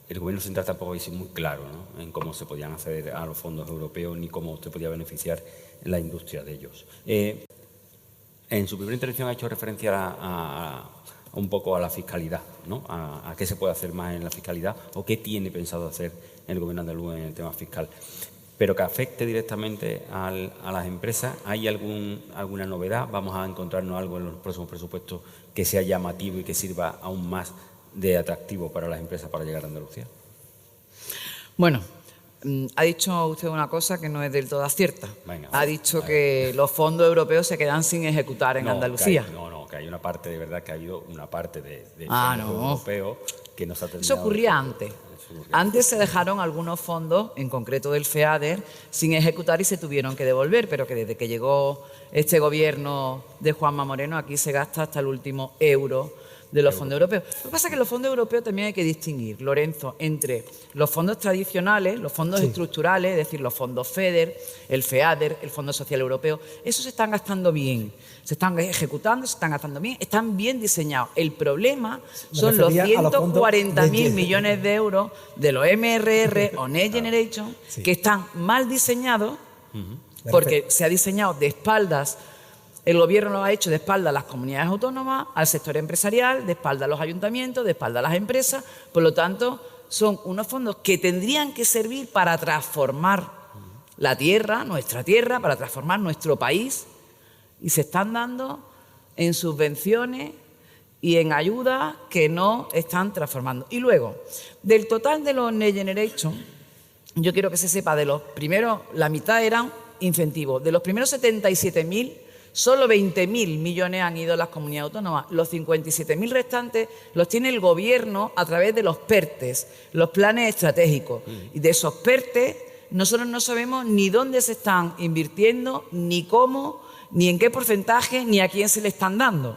el Gobierno central tampoco había sido muy claro, ¿no?, en cómo se podían acceder a los fondos europeos ni cómo se podía beneficiar la industria de ellos. En su primera intervención ha hecho referencia un poco a la fiscalidad, ¿no?, a qué se puede hacer más en la fiscalidad o qué tiene pensado hacer el Gobierno andaluz en el tema fiscal. Pero que afecte directamente a las empresas, ¿hay alguna novedad? ¿Vamos a encontrarnos algo en los próximos presupuestos que sea llamativo y que sirva aún más de atractivo para las empresas para llegar a Andalucía? Bueno, ha dicho usted una cosa que no es del todo cierta. Venga, ha dicho que los fondos europeos se quedan sin ejecutar en Andalucía. Que hay una parte, de verdad, que ha habido una parte de fondos europeos que no se ha terminado. Eso ocurría antes. Antes se dejaron algunos fondos, en concreto del FEADER, sin ejecutar y se tuvieron que devolver, pero que desde que llegó este gobierno de Juanma Moreno aquí se gasta hasta el último euro de los fondos europeos. Lo que pasa es que los fondos europeos también hay que distinguir, Lorenzo, entre los fondos tradicionales, los fondos estructurales, es decir, los fondos FEDER, el FEADER, el Fondo Social Europeo. Esos se están gastando bien, se están ejecutando, se están gastando bien, están bien diseñados. El problema son los 140.000 millones de euros de los MRR o Next Generation que están mal diseñados porque se ha diseñado de espaldas. El Gobierno lo ha hecho de espalda a las comunidades autónomas, al sector empresarial, de espalda a los ayuntamientos, de espalda a las empresas. Por lo tanto, son unos fondos que tendrían que servir para transformar la tierra, nuestra tierra, para transformar nuestro país, y se están dando en subvenciones y en ayudas que no están transformando. Y luego, del total de los Next Generation, yo quiero que se sepa, de los primeros, la mitad eran incentivos. De los primeros 77.000, solo 20.000 millones han ido a las comunidades autónomas. Los 57.000 restantes los tiene el Gobierno a través de los PERTES, los planes estratégicos. Y de esos PERTES nosotros no sabemos ni dónde se están invirtiendo, ni cómo, ni en qué porcentaje, ni a quién se le están dando.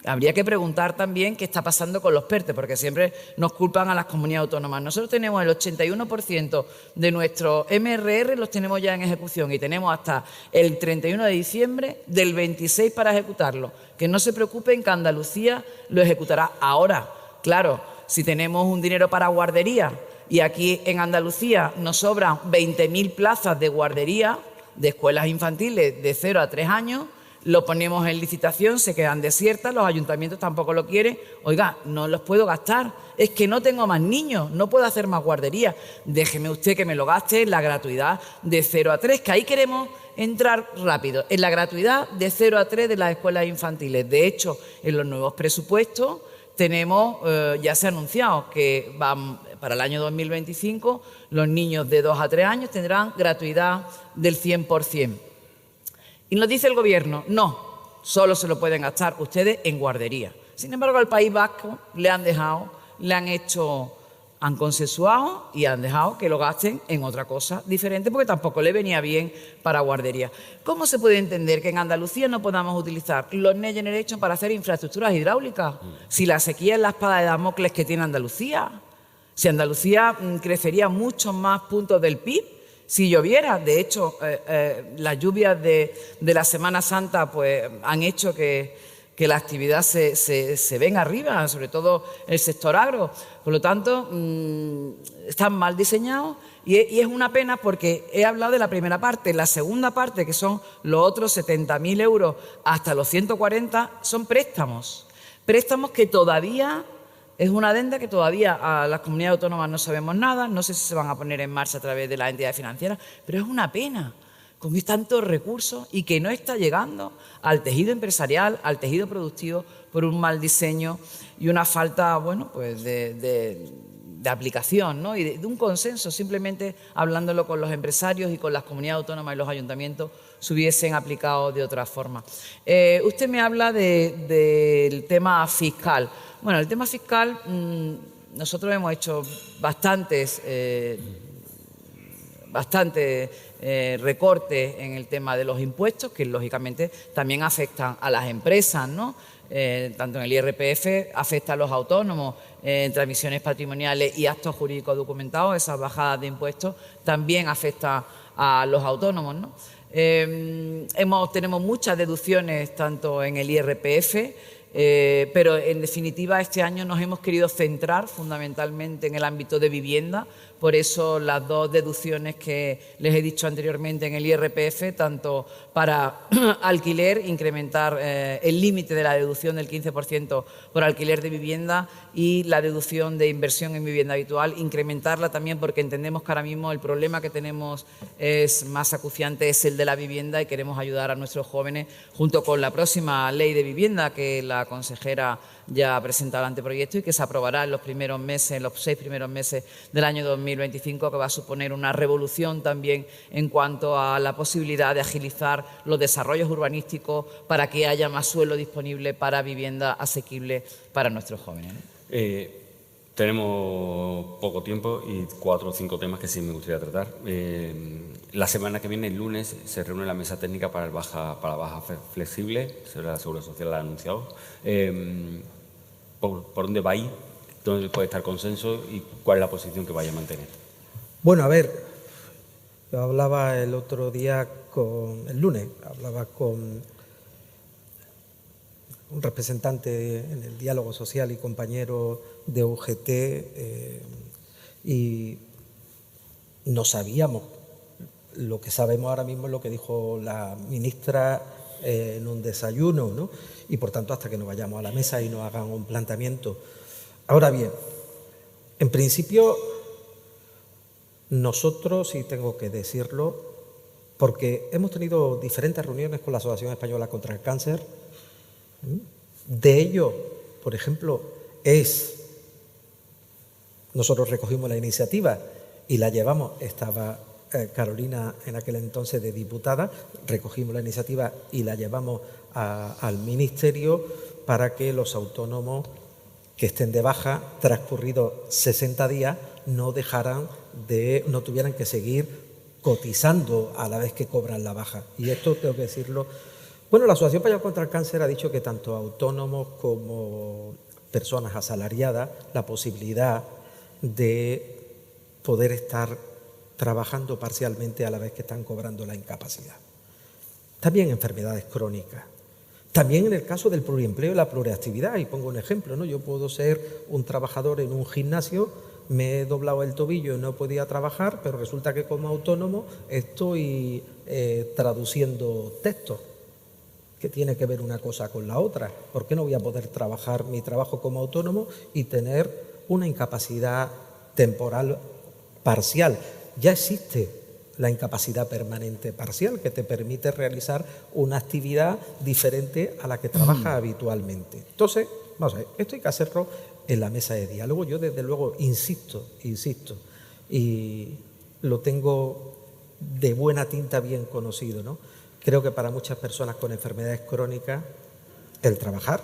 Habría que preguntar también qué está pasando con los PERTE, porque siempre nos culpan a las comunidades autónomas. Nosotros tenemos el 81% de nuestros MRR, los tenemos ya en ejecución y tenemos hasta el 31 de diciembre del 26 para ejecutarlo. Que no se preocupen, que Andalucía lo ejecutará ahora. Claro, si tenemos un dinero para guardería y aquí en Andalucía nos sobran 20.000 plazas de guardería de escuelas infantiles de 0 a 3 años, lo ponemos en licitación, se quedan desiertas, los ayuntamientos tampoco lo quieren. Oiga, no los puedo gastar, es que no tengo más niños, no puedo hacer más guarderías. Déjeme usted que me lo gaste en la gratuidad de 0 a 3, que ahí queremos entrar rápido, en la gratuidad de 0 a 3 de las escuelas infantiles. De hecho, en los nuevos presupuestos tenemos, ya se ha anunciado que para el año 2025 los niños de 2 a 3 años tendrán gratuidad del 100%. Y nos dice el Gobierno, no, solo se lo pueden gastar ustedes en guardería. Sin embargo, al País Vasco han consensuado y han dejado que lo gasten en otra cosa diferente porque tampoco le venía bien para guardería. ¿Cómo se puede entender que en Andalucía no podamos utilizar los Next Generation para hacer infraestructuras hidráulicas? Si la sequía es la espada de Damocles que tiene Andalucía, si Andalucía crecería muchos más puntos del PIB, si lloviera. De hecho, las lluvias de la Semana Santa pues, han hecho que la actividad se venga arriba, sobre todo el sector agro. Por lo tanto, están mal diseñados y es una pena porque he hablado de la primera parte. La segunda parte, que son los otros 70.000 euros hasta los 140, son préstamos. Préstamos que todavía... Es una adenda que todavía a las comunidades autónomas no sabemos nada, no sé si se van a poner en marcha a través de las entidades financieras, pero es una pena con tantos recursos y que no está llegando al tejido empresarial, al tejido productivo, por un mal diseño y una falta, bueno, pues de aplicación, ¿no? Y de un consenso, simplemente hablándolo con los empresarios y con las comunidades autónomas y los ayuntamientos se hubiesen aplicado de otra forma. Usted me habla del tema fiscal. Bueno, el tema fiscal, nosotros hemos hecho bastantes recortes en el tema de los impuestos, que lógicamente también afectan a las empresas, ¿no? Tanto en el IRPF afecta a los autónomos, en transmisiones patrimoniales y actos jurídicos documentados, esas bajadas de impuestos también afectan a los autónomos, ¿no? Tenemos muchas deducciones tanto en el IRPF, pero en definitiva este año nos hemos querido centrar fundamentalmente en el ámbito de vivienda. Por eso las dos deducciones que les he dicho anteriormente en el IRPF, tanto para alquiler, incrementar el límite de la deducción del 15% por alquiler de vivienda, y la deducción de inversión en vivienda habitual, incrementarla también porque entendemos que ahora mismo el problema que tenemos es más acuciante, es el de la vivienda, y queremos ayudar a nuestros jóvenes junto con la próxima ley de vivienda que la consejera ya ha presentado el anteproyecto y que se aprobará en los primeros meses, en los 6 primeros meses del año 2025, que va a suponer una revolución también en cuanto a la posibilidad de agilizar los desarrollos urbanísticos para que haya más suelo disponible para vivienda asequible para nuestros jóvenes, ¿no? Tenemos poco tiempo y 4 o 5 temas que sí me gustaría tratar. La semana que viene, el lunes, se reúne la mesa técnica para la baja flexible, la Seguridad Social la ha anunciado. ¿Por dónde va ahí? ¿Dónde puede estar consenso y cuál es la posición que vaya a mantener? Bueno, a ver, yo hablaba el lunes, hablaba con un representante en el diálogo social y compañero de UGT y no sabíamos. Lo que sabemos ahora mismo es lo que dijo la ministra en un desayuno, ¿no? Y por tanto hasta que nos vayamos a la mesa y nos hagan un planteamiento. Ahora bien, en principio nosotros, y tengo que decirlo, porque hemos tenido diferentes reuniones con la Asociación Española contra el Cáncer. De ello, por ejemplo, nosotros recogimos la iniciativa y la llevamos, estaba Carolina en aquel entonces de diputada, recogimos la iniciativa y la llevamos al Ministerio para que los autónomos que estén de baja, transcurridos 60 días, no tuvieran que seguir cotizando a la vez que cobran la baja. Y esto tengo que decirlo Bueno, la Asociación Española contra el Cáncer ha dicho que tanto autónomos como personas asalariadas, la posibilidad de poder estar trabajando parcialmente a la vez que están cobrando la incapacidad. También enfermedades crónicas. También en el caso del pluriempleo y la pluriactividad, y pongo un ejemplo, ¿no? Yo puedo ser un trabajador en un gimnasio, me he doblado el tobillo y no podía trabajar, pero resulta que como autónomo estoy traduciendo textos, que tiene que ver una cosa con la otra. ¿Por qué no voy a poder trabajar mi trabajo como autónomo y tener una incapacidad temporal parcial? Ya existe la incapacidad permanente parcial, que te permite realizar una actividad diferente a la que trabajas habitualmente. Entonces, vamos a ver, esto hay que hacerlo en la mesa de diálogo. Yo desde luego insisto, y lo tengo de buena tinta bien conocido, ¿no? Creo que para muchas personas con enfermedades crónicas el trabajar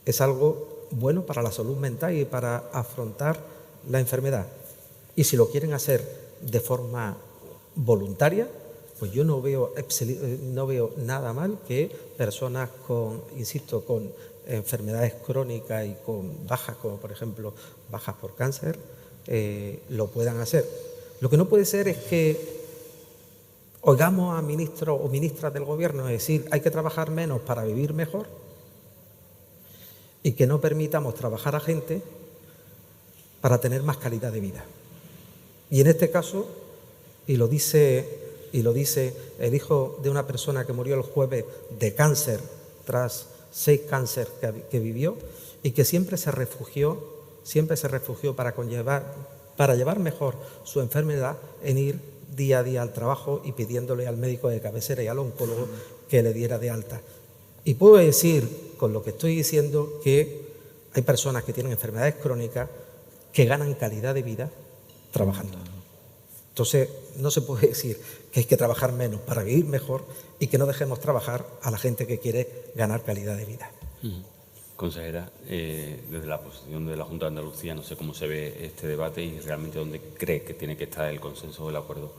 es algo bueno para la salud mental y para afrontar la enfermedad. Y si lo quieren hacer de forma voluntaria, pues yo no veo nada mal que personas con, insisto, con enfermedades crónicas y con bajas, como por ejemplo bajas por cáncer, lo puedan hacer. Lo que no puede ser es que oigamos a ministros o ministras del Gobierno decir hay que trabajar menos para vivir mejor y que no permitamos trabajar a gente para tener más calidad de vida. Y en este caso, y lo dice el hijo de una persona que murió el jueves de cáncer tras 6 cánceres que vivió y que siempre se refugió para llevar mejor su enfermedad en ir día a día al trabajo y pidiéndole al médico de cabecera y al oncólogo que le diera de alta. Y puedo decir, con lo que estoy diciendo, que hay personas que tienen enfermedades crónicas que ganan calidad de vida trabajando. Entonces, no se puede decir que hay que trabajar menos para vivir mejor y que no dejemos trabajar a la gente que quiere ganar calidad de vida. Consejera, desde la posición de la Junta de Andalucía, no sé cómo se ve este debate y realmente dónde cree que tiene que estar el consenso o el acuerdo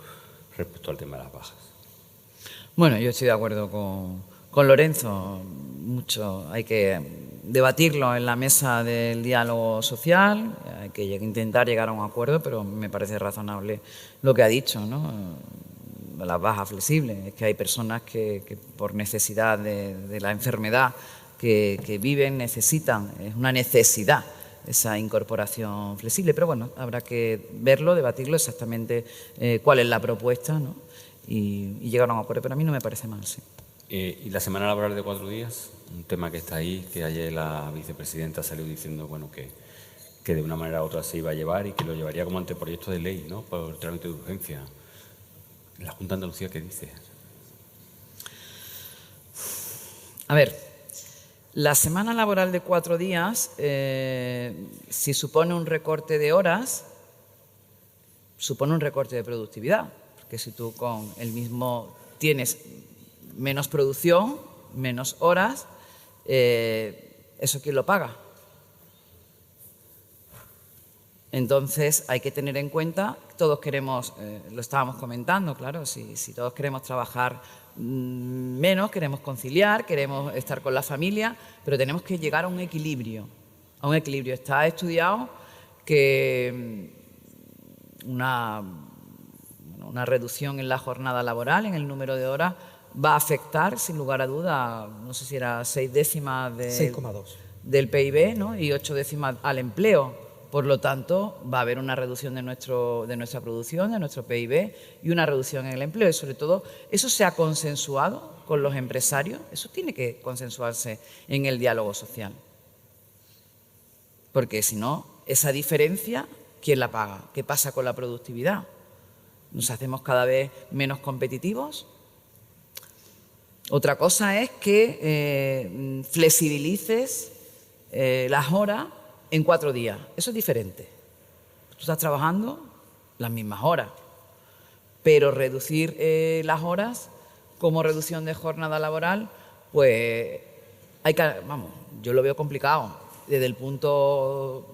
respecto al tema de las bajas. Bueno, yo estoy de acuerdo con Lorenzo. Mucho hay que debatirlo en la mesa del diálogo social, hay que intentar llegar a un acuerdo, pero me parece razonable lo que ha dicho, ¿no? Las bajas flexibles. Es que hay personas que por necesidad de la enfermedad que viven, necesitan, es una necesidad esa incorporación flexible, pero bueno, habrá que verlo, debatirlo exactamente cuál es la propuesta, ¿no? y llegar a un acuerdo, pero a mí no me parece mal, sí. ¿Y la semana laboral de 4 días? Un tema que está ahí, que ayer la vicepresidenta salió diciendo bueno, que de una manera u otra se iba a llevar y que lo llevaría como anteproyecto de ley, ¿no? Por el trámite de urgencia. ¿La Junta de Andalucía qué dice? A ver, la semana laboral de 4 días, si supone un recorte de horas, supone un recorte de productividad, porque si tú con el mismo tienes menos producción, menos horas, ¿eso quién lo paga? Entonces hay que tener en cuenta, todos queremos, lo estábamos comentando, claro, si todos queremos trabajar menos, queremos conciliar, queremos estar con la familia, pero tenemos que llegar a un equilibrio. Está estudiado que una reducción en la jornada laboral, en el número de horas, va a afectar, sin lugar a duda, no sé si era 6 décimas 6,2 del PIB, ¿no? Y 8 décimas al empleo. Por lo tanto, va a haber una reducción de nuestra producción, de nuestro PIB y una reducción en el empleo. Y sobre todo, eso se ha consensuado con los empresarios, eso tiene que consensuarse en el diálogo social. Porque si no, esa diferencia, ¿quién la paga? ¿Qué pasa con la productividad? ¿Nos hacemos cada vez menos competitivos? Otra cosa es que flexibilices las horas en 4 días. Eso es diferente. Tú estás trabajando las mismas horas, pero reducir las horas como reducción de jornada laboral, pues yo lo veo complicado desde el punto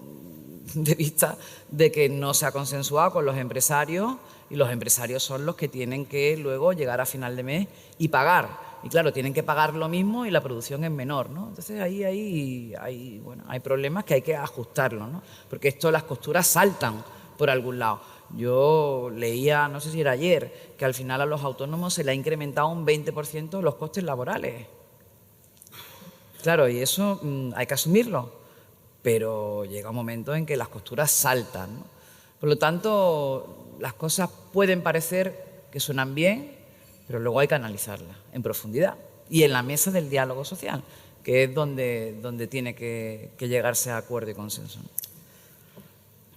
de vista de que no se ha consensuado con los empresarios y los empresarios son los que tienen que luego llegar a final de mes y pagar Y claro, tienen que pagar lo mismo y la producción es menor, ¿no? Entonces ahí hay problemas que hay que ajustarlos, ¿no? Porque las costuras saltan por algún lado. Yo leía, no sé si era ayer, que al final a los autónomos se le ha incrementado un 20% los costes laborales. Claro, y eso hay que asumirlo, pero llega un momento en que las costuras saltan, ¿no? Por lo tanto, las cosas pueden parecer que suenan bien, pero luego hay que analizarlas en profundidad y en la mesa del diálogo social, que es donde tiene que llegarse a acuerdo y consenso.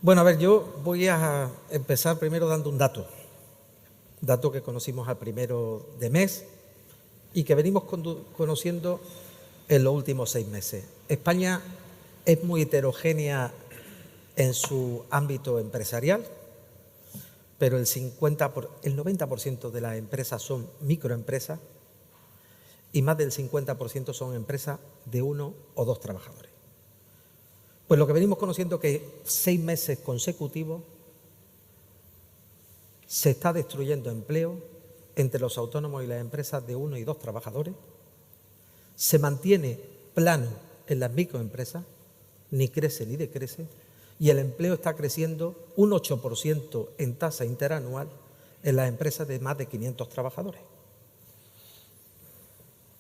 Bueno, a ver, yo voy a empezar primero dando un dato que conocimos al primero de mes y que venimos conociendo en los últimos 6 meses. España es muy heterogénea en su ámbito empresarial, pero el 90% de las empresas son microempresas y más del 50% son empresas de 1 o 2 trabajadores. Pues lo que venimos conociendo es que 6 meses consecutivos se está destruyendo empleo entre los autónomos y las empresas de 1 y 2 trabajadores, se mantiene plano en las microempresas, ni crece ni decrece, y el empleo está creciendo un 8% en tasa interanual en las empresas de más de 500 trabajadores.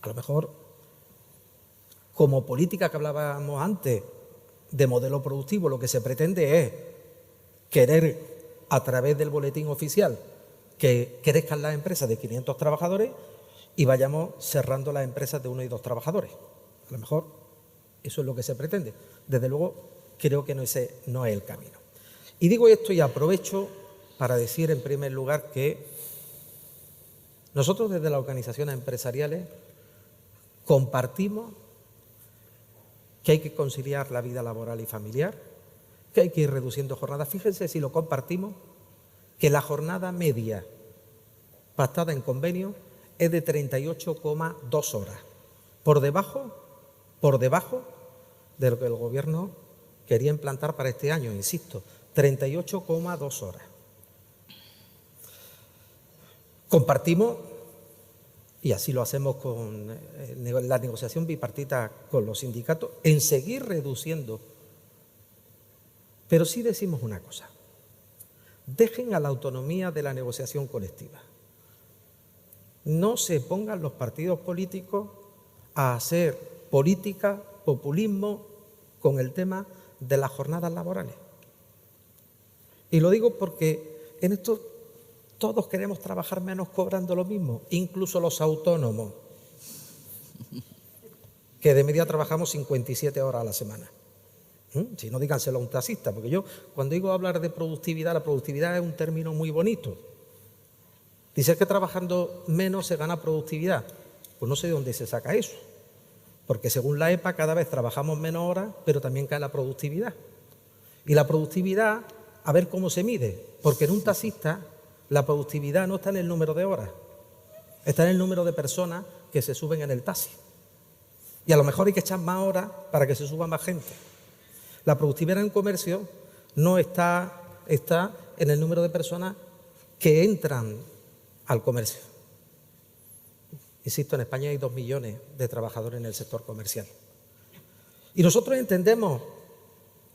A lo mejor, como política que hablábamos antes de modelo productivo, lo que se pretende es querer, a través del boletín oficial, que crezcan las empresas de 500 trabajadores y vayamos cerrando las empresas de 1 y 2 trabajadores. A lo mejor eso es lo que se pretende. Desde luego, creo que ese no es el camino. Y digo esto y aprovecho para decir, en primer lugar, que nosotros desde las organizaciones empresariales compartimos que hay que conciliar la vida laboral y familiar, que hay que ir reduciendo jornadas. Fíjense si lo compartimos, que la jornada media pactada en convenio es de 38,2 horas, por debajo de lo que el Gobierno quería implantar para este año, insisto, 38,2 horas. Compartimos, y así lo hacemos con la negociación bipartita con los sindicatos, en seguir reduciendo. Pero sí decimos una cosa: dejen a la autonomía de la negociación colectiva. No se pongan los partidos políticos a hacer política, populismo con el tema de las jornadas laborales. Y lo digo porque en esto todos queremos trabajar menos cobrando lo mismo, incluso los autónomos, que de media trabajamos 57 horas a la semana. Si no, díganselo a un taxista, porque yo cuando digo hablar de productividad, la productividad es un término muy bonito. Dice que trabajando menos se gana productividad. Pues no sé de dónde se saca eso, porque según la EPA cada vez trabajamos menos horas, pero también cae la productividad. Y la productividad, a ver cómo se mide, porque en un taxista la productividad no está en el número de horas, está en el número de personas que se suben en el taxi. Y a lo mejor hay que echar más horas para que se suba más gente. La productividad en un comercio no está en el número de personas que entran al comercio. Insisto, en España hay 2 millones de trabajadores en el sector comercial. Y nosotros entendemos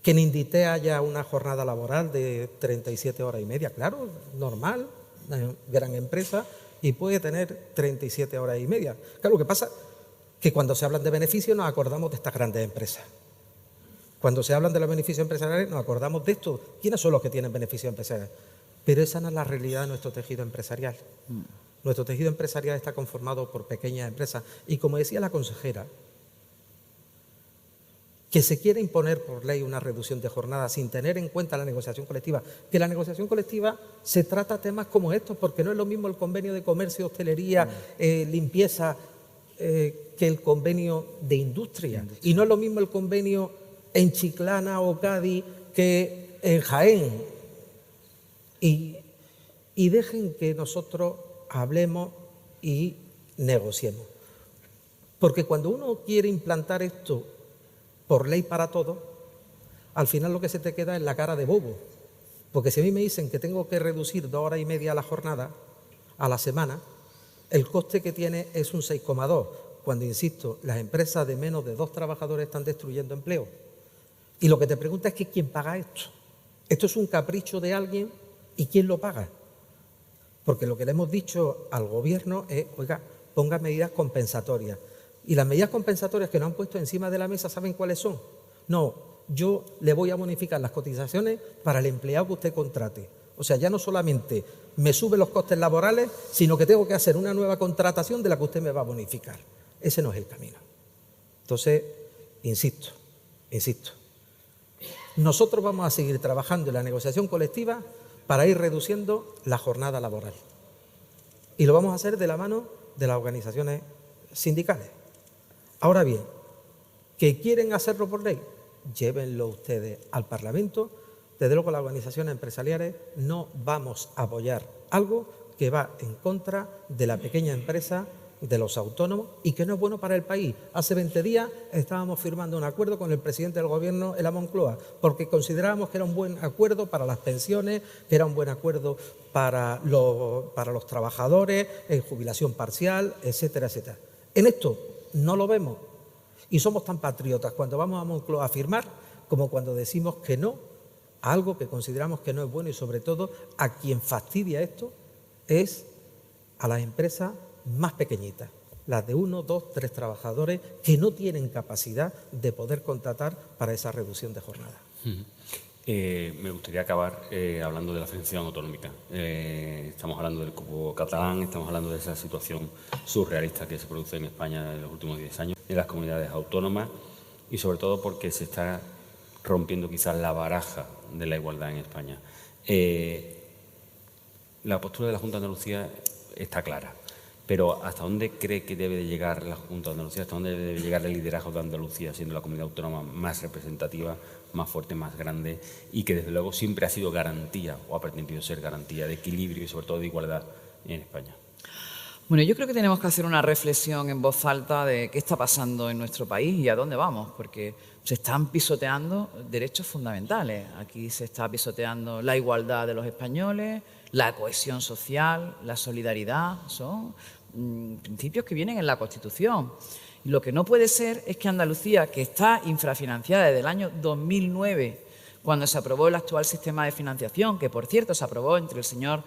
que en Inditex haya una jornada laboral de 37 horas y media. Claro, normal, una gran empresa y puede tener 37 horas y media. Claro, lo que pasa es que cuando se hablan de beneficios nos acordamos de estas grandes empresas. Cuando se hablan de los beneficios empresariales nos acordamos de esto. ¿Quiénes son los que tienen beneficios empresariales? Pero esa no es la realidad de nuestro tejido empresarial. Nuestro tejido empresarial está conformado por pequeñas empresas. Y como decía la consejera, que se quiere imponer por ley una reducción de jornada sin tener en cuenta la negociación colectiva, que la negociación colectiva se trata temas como estos, porque no es lo mismo el convenio de comercio, hostelería, limpieza, que el convenio de industria. Y no es lo mismo el convenio en Chiclana o Cádiz que en Jaén. Y dejen que nosotros hablemos y negociemos. Porque cuando uno quiere implantar esto por ley para todos, al final lo que se te queda es la cara de bobo. Porque si a mí me dicen que tengo que reducir 2 horas y media la jornada a la semana, el coste que tiene es un 6,2, cuando, insisto, las empresas de menos de 2 trabajadores están destruyendo empleo. Y lo que te pregunta es que ¿quién paga esto? ¿Esto es un capricho de alguien y quién lo paga? Porque lo que le hemos dicho al Gobierno es, oiga, ponga medidas compensatorias. Y las medidas compensatorias que nos han puesto encima de la mesa, ¿saben cuáles son? No, yo le voy a bonificar las cotizaciones para el empleado que usted contrate. O sea, ya no solamente me sube los costes laborales, sino que tengo que hacer una nueva contratación de la que usted me va a bonificar. Ese no es el camino. Entonces, insisto, nosotros vamos a seguir trabajando en la negociación colectiva para ir reduciendo la jornada laboral. Y lo vamos a hacer de la mano de las organizaciones sindicales. Ahora bien, ¿que quieren hacerlo por ley? Llévenlo ustedes al Parlamento. Desde luego, las organizaciones empresariales no vamos a apoyar algo que va en contra de la pequeña empresa, de los autónomos, y que no es bueno para el país. Hace 20 días estábamos firmando un acuerdo con el presidente del Gobierno en la Moncloa, porque considerábamos que era un buen acuerdo para las pensiones, que era un buen acuerdo para los trabajadores, en jubilación parcial, etcétera, etcétera. En esto no lo vemos y somos tan patriotas cuando vamos a Moncloa a firmar como cuando decimos que no a algo que consideramos que no es bueno, y sobre todo a quien fastidia esto es a las empresas más pequeñitas, las de 1, 2, 3 trabajadores que no tienen capacidad de poder contratar para esa reducción de jornada. Me gustaría acabar hablando de la financiación autonómica. Estamos hablando del cupo catalán, estamos hablando de esa situación surrealista que se produce en España en los últimos 10 años, en las comunidades autónomas, y sobre todo porque se está rompiendo quizás la baraja de la igualdad en España. La postura de la Junta de Andalucía está clara, pero ¿hasta dónde cree que debe de llegar la Junta de Andalucía? ¿Hasta dónde debe llegar el liderazgo de Andalucía, siendo la comunidad autónoma más representativa, más fuerte, más grande, y que desde luego siempre ha sido garantía, o ha pretendido ser garantía, de equilibrio y sobre todo de igualdad en España? Bueno, yo creo que tenemos que hacer una reflexión en voz alta de qué está pasando en nuestro país y a dónde vamos, porque se están pisoteando derechos fundamentales. Aquí se está pisoteando la igualdad de los españoles, la cohesión social, la solidaridad. Son principios que vienen en la Constitución. Y lo que no puede ser es que Andalucía, que está infrafinanciada desde el año 2009, cuando se aprobó el actual sistema de financiación, que por cierto se aprobó entre el señor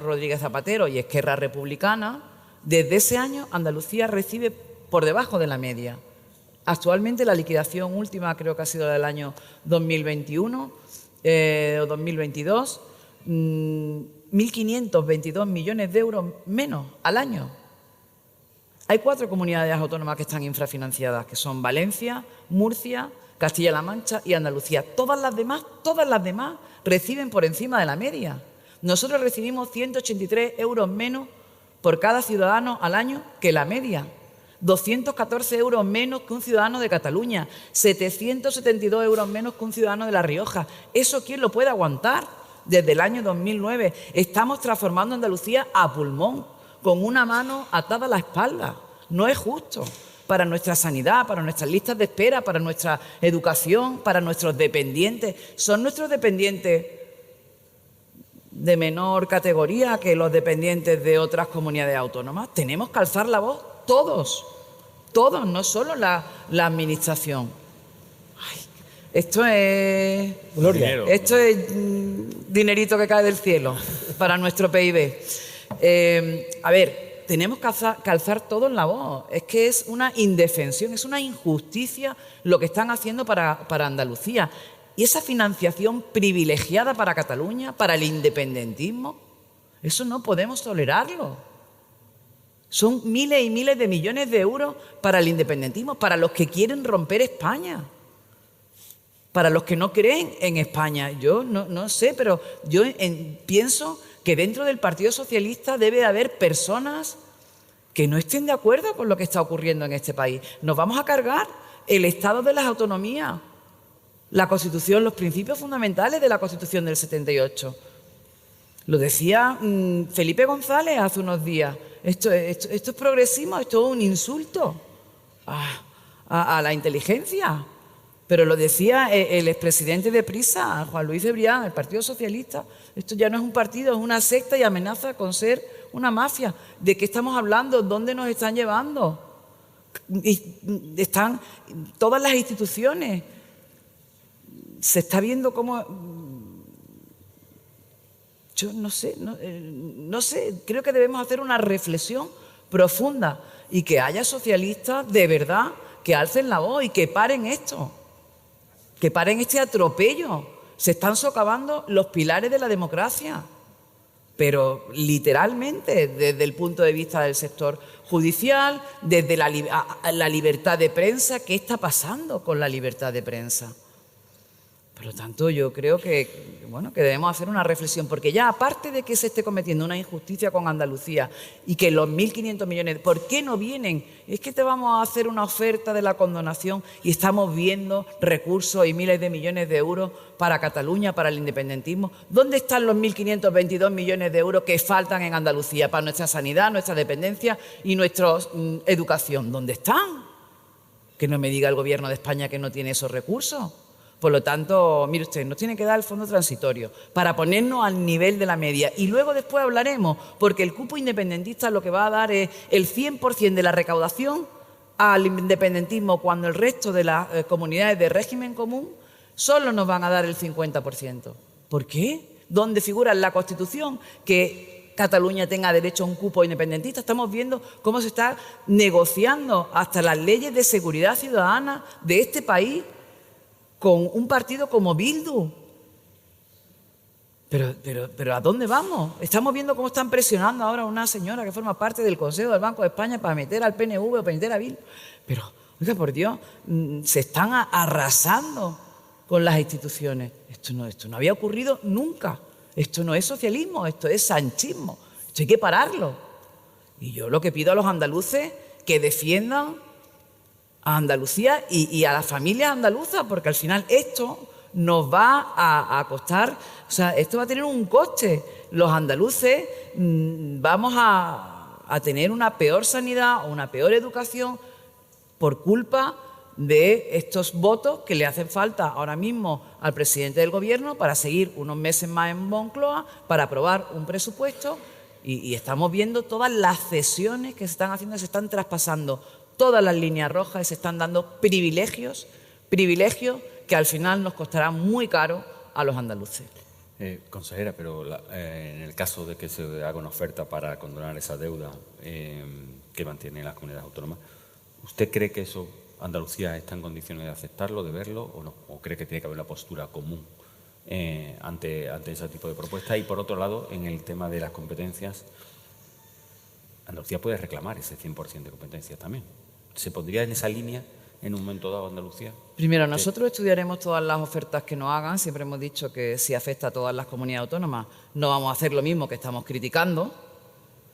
Rodríguez Zapatero y Esquerra Republicana, desde ese año Andalucía recibe por debajo de la media. Actualmente la liquidación última creo que ha sido del año 2021 o 2022, 1.522 millones de euros menos al año. Hay 4 comunidades autónomas que están infrafinanciadas, que son Valencia, Murcia, Castilla-La Mancha y Andalucía. Todas las demás reciben por encima de la media. Nosotros recibimos 183 euros menos por cada ciudadano al año que la media. 214 euros menos que un ciudadano de Cataluña. 772 euros menos que un ciudadano de La Rioja. ¿Eso quién lo puede aguantar? Desde el año 2009 estamos transformando Andalucía a pulmón, con una mano atada a la espalda. No es justo para nuestra sanidad, para nuestras listas de espera, para nuestra educación, para nuestros dependientes. Son nuestros dependientes de menor categoría que los dependientes de otras comunidades autónomas. Tenemos que alzar la voz todos, no solo la administración. Ay, esto es Gloria. Esto es dinerito que cae del cielo para nuestro PIB. A ver, tenemos que alzar todos la voz. Es que es una indefensión, es una injusticia lo que están haciendo para Andalucía. Y esa financiación privilegiada para Cataluña, para el independentismo, eso no podemos tolerarlo. Son miles y miles de millones de euros para el independentismo, para los que quieren romper España, para los que no creen en España. Yo no sé, pero yo pienso que dentro del Partido Socialista debe haber personas que no estén de acuerdo con lo que está ocurriendo en este país. Nos vamos a cargar el Estado de las autonomías, la Constitución, los principios fundamentales de la Constitución del 78. Lo decía Felipe González hace unos días. Esto es progresismo, esto es un insulto a la inteligencia. Pero lo decía el expresidente de Prisa, Juan Luis Cebrián, el Partido Socialista. Esto ya no es un partido, es una secta y amenaza con ser una mafia. ¿De qué estamos hablando? ¿Dónde nos están llevando? Están todas las instituciones. Se está viendo cómo... Yo no sé, creo que debemos hacer una reflexión profunda y que haya socialistas de verdad que alcen la voz y que paren esto, que paren este atropello. Se están socavando los pilares de la democracia, pero literalmente desde el punto de vista del sector judicial, desde la libertad de prensa. ¿Qué está pasando con la libertad de prensa? Por lo tanto, yo creo que debemos hacer una reflexión, porque ya aparte de que se esté cometiendo una injusticia con Andalucía y que los 1.500 millones, ¿por qué no vienen? Es que te vamos a hacer una oferta de la condonación y estamos viendo recursos y miles de millones de euros para Cataluña, para el independentismo. ¿Dónde están los 1.522 millones de euros que faltan en Andalucía para nuestra sanidad, nuestra dependencia y nuestra educación? ¿Dónde están? Que no me diga el Gobierno de España que no tiene esos recursos. Por lo tanto, mire usted, nos tiene que dar el fondo transitorio para ponernos al nivel de la media. Y luego después hablaremos, porque el cupo independentista lo que va a dar es el 100% de la recaudación al independentismo, cuando el resto de las comunidades de régimen común solo nos van a dar el 50%. ¿Por qué? ¿Dónde figura en la Constitución que Cataluña tenga derecho a un cupo independentista? Estamos viendo cómo se está negociando hasta las leyes de seguridad ciudadana de este país con un partido como Bildu. Pero ¿a dónde vamos? Estamos viendo cómo están presionando ahora a una señora que forma parte del Consejo del Banco de España para meter al PNV o para meter a Bildu. Pero, oiga, por Dios, se están arrasando con las instituciones. Esto no había ocurrido nunca. Esto no es socialismo, esto es sanchismo. Esto hay que pararlo. Y yo lo que pido a los andaluces que defiendan a Andalucía y a las familias andaluzas, porque al final esto nos va a costar, o sea, esto va a tener un coste. Los andaluces vamos a tener una peor sanidad o una peor educación por culpa de estos votos que le hacen falta ahora mismo al presidente del Gobierno para seguir unos meses más en Moncloa, para aprobar un presupuesto, y estamos viendo todas las cesiones que se están haciendo, se están traspasando todas las líneas rojas y se están dando privilegios que al final nos costarán muy caro a los andaluces. Consejera, pero en el caso de que se haga una oferta para condonar esa deuda que mantienen las comunidades autónomas, ¿usted cree que eso Andalucía está en condiciones de aceptarlo, de verlo o no? ¿O cree que tiene que haber una postura común ante ese tipo de propuestas? Y por otro lado, en el tema de las competencias, Andalucía puede reclamar ese 100% de competencias también. ¿Se pondría en esa línea en un momento dado Andalucía? Primero, nosotros estudiaremos todas las ofertas que nos hagan. Siempre hemos dicho que si afecta a todas las comunidades autónomas no vamos a hacer lo mismo que estamos criticando,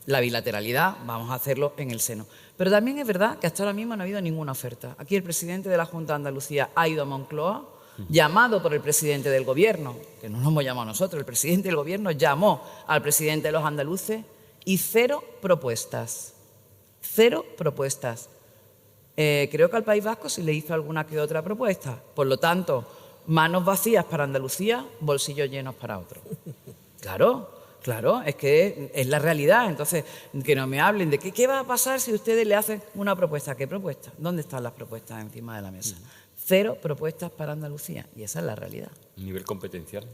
la bilateralidad, vamos a hacerlo en el seno. Pero también es verdad que hasta ahora mismo no ha habido ninguna oferta. Aquí el presidente de la Junta de Andalucía ha ido a Moncloa, llamado por el presidente del Gobierno, que no nos hemos llamado nosotros, el presidente del Gobierno llamó al presidente de los andaluces y cero propuestas. Cero propuestas. Creo que al País Vasco sí le hizo alguna que otra propuesta. Por lo tanto, manos vacías para Andalucía, bolsillos llenos para otros. Claro, es que es la realidad. Entonces, que no me hablen de qué va a pasar si ustedes le hacen una propuesta. ¿Qué propuesta? ¿Dónde están las propuestas encima de la mesa? Cero propuestas para Andalucía, y esa es la realidad. ¿Nivel competencial?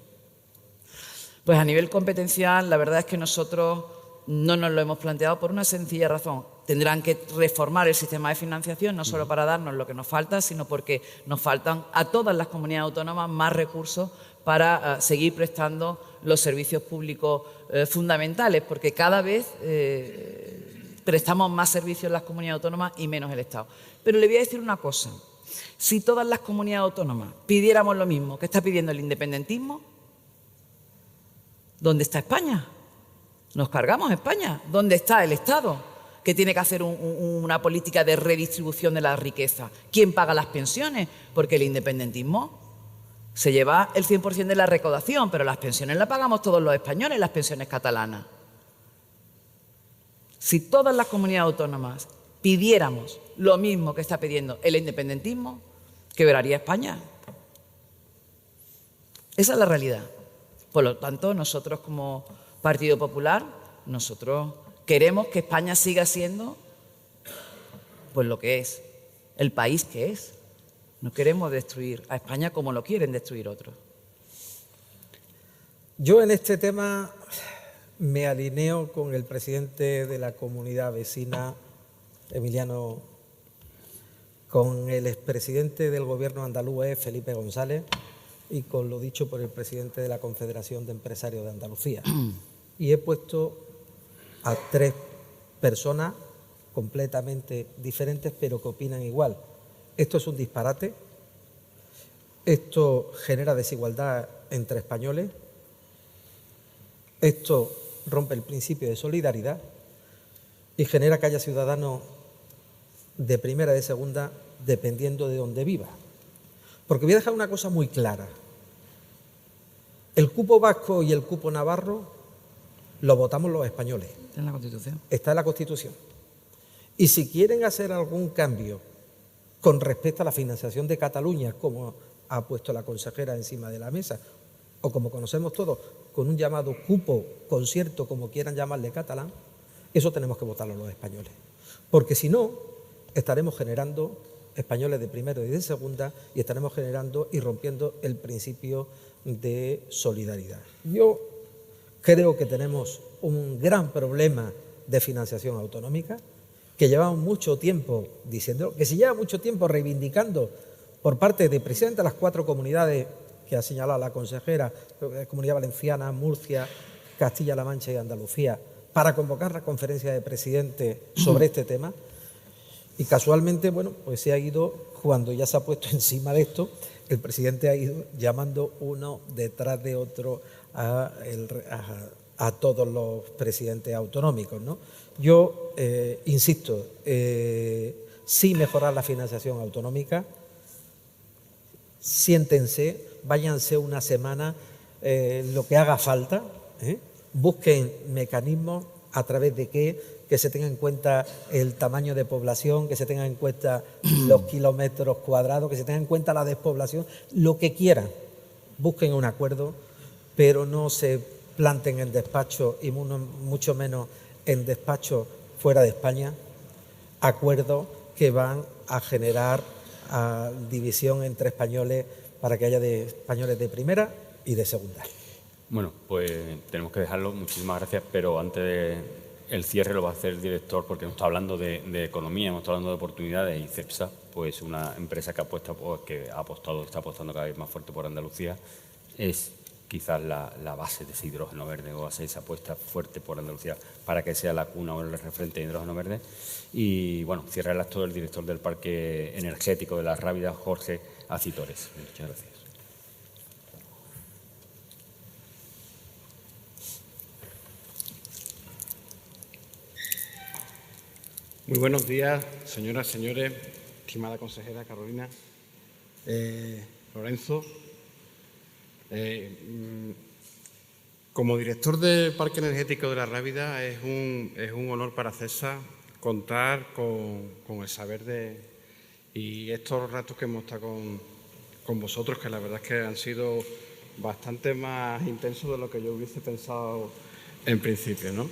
Pues a nivel competencial, la verdad es que nosotros no nos lo hemos planteado por una sencilla razón. Tendrán que reformar el sistema de financiación, no solo para darnos lo que nos falta, sino porque nos faltan a todas las comunidades autónomas más recursos para seguir prestando los servicios públicos fundamentales, porque cada vez prestamos más servicios en las comunidades autónomas y menos el Estado. Pero le voy a decir una cosa. Si todas las comunidades autónomas pidiéramos lo mismo que está pidiendo el independentismo, ¿dónde está España? Nos cargamos España. ¿Dónde está el Estado, que tiene que hacer una política de redistribución de la riqueza? ¿Quién paga las pensiones? Porque el independentismo se lleva el 100% de la recaudación, pero las pensiones las pagamos todos los españoles, las pensiones catalanas. Si todas las comunidades autónomas pidiéramos lo mismo que está pidiendo el independentismo, quebraría España. Esa es la realidad. Por lo tanto, nosotros como Partido Popular, nosotros Queremos que España siga siendo pues lo que es, el país que es. No queremos destruir a España como lo quieren destruir otros. Yo en este tema me alineo con el presidente de la comunidad vecina, Emiliano, con el expresidente del gobierno andaluz, Felipe González, y con lo dicho por el presidente de la Confederación de Empresarios de Andalucía. Y he puesto a 3 personas completamente diferentes, pero que opinan igual. Esto es un disparate, esto genera desigualdad entre españoles, esto rompe el principio de solidaridad y genera que haya ciudadanos de primera y de segunda dependiendo de dónde viva. Porque voy a dejar una cosa muy clara. El cupo vasco y el cupo navarro lo votamos los españoles. En la Constitución. Está en la Constitución. Y si quieren hacer algún cambio con respecto a la financiación de Cataluña, como ha puesto la consejera encima de la mesa, o como conocemos todos, con un llamado cupo, concierto, como quieran llamarle catalán, eso tenemos que votarlo los españoles. Porque si no, estaremos generando españoles de primera y de segunda y estaremos generando y rompiendo el principio de solidaridad. Yo creo que tenemos un gran problema de financiación autonómica, que llevamos mucho tiempo diciendo, que se lleva mucho tiempo reivindicando por parte del presidente de las 4 comunidades que ha señalado la consejera, Comunidad Valenciana, Murcia, Castilla-La Mancha y Andalucía, para convocar la conferencia de presidentes sobre este tema. Y casualmente, bueno, pues se ha ido, cuando ya se ha puesto encima de esto, el presidente ha ido llamando uno detrás de otro a todos los presidentes autonómicos, ¿no? Yo insisto, sí mejorar la financiación autonómica, siéntense, váyanse una semana, lo que haga falta, busquen mecanismos a través de que se tenga en cuenta el tamaño de población, que se tenga en cuenta los kilómetros cuadrados, que se tenga en cuenta la despoblación, lo que quieran, busquen un acuerdo, pero no se planten en despacho y mucho menos en despacho fuera de España, acuerdos que van a generar división entre españoles para que haya de españoles de primera y de segunda. Bueno, pues tenemos que dejarlo. Muchísimas gracias, pero antes el cierre lo va a hacer el director porque hemos estado hablando de economía, hemos estado hablando de oportunidades y CEPSA, pues una empresa que está apostando cada vez más fuerte por Andalucía, es quizás la base de ese hidrógeno verde o hacer esa apuesta fuerte por Andalucía para que sea la cuna o el referente de hidrógeno verde. Y bueno, cierra el acto el director del Parque Energético de La Rábida, Jorge Acitores. Muchas gracias. Muy buenos días, señoras, señores, estimada consejera Carolina, Lorenzo. Como director del Parque Energético de La Rábida es un honor para CEPSA contar con el saber y estos ratos que hemos estado con vosotros, que la verdad es que han sido bastante más intensos de lo que yo hubiese pensado en principio, ¿no?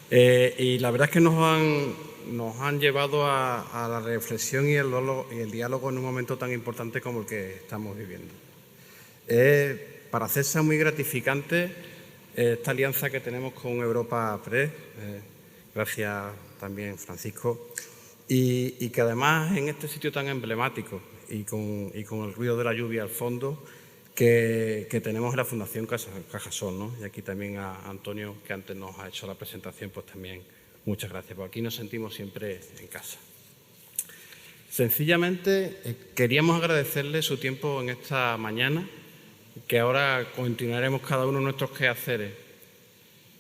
Y la verdad es que nos han llevado a la reflexión y el diálogo en un momento tan importante como el que estamos viviendo. Para CEPSA muy gratificante esta alianza que tenemos con Europa Press, gracias también Francisco, y que además en este sitio tan emblemático y con el ruido de la lluvia al fondo que tenemos en la Fundación Cajasol, ¿no? Y aquí también a Antonio, que antes nos ha hecho la presentación, pues también muchas gracias, porque aquí nos sentimos siempre en casa. Sencillamente queríamos agradecerle su tiempo en esta mañana, que ahora continuaremos cada uno nuestros quehaceres.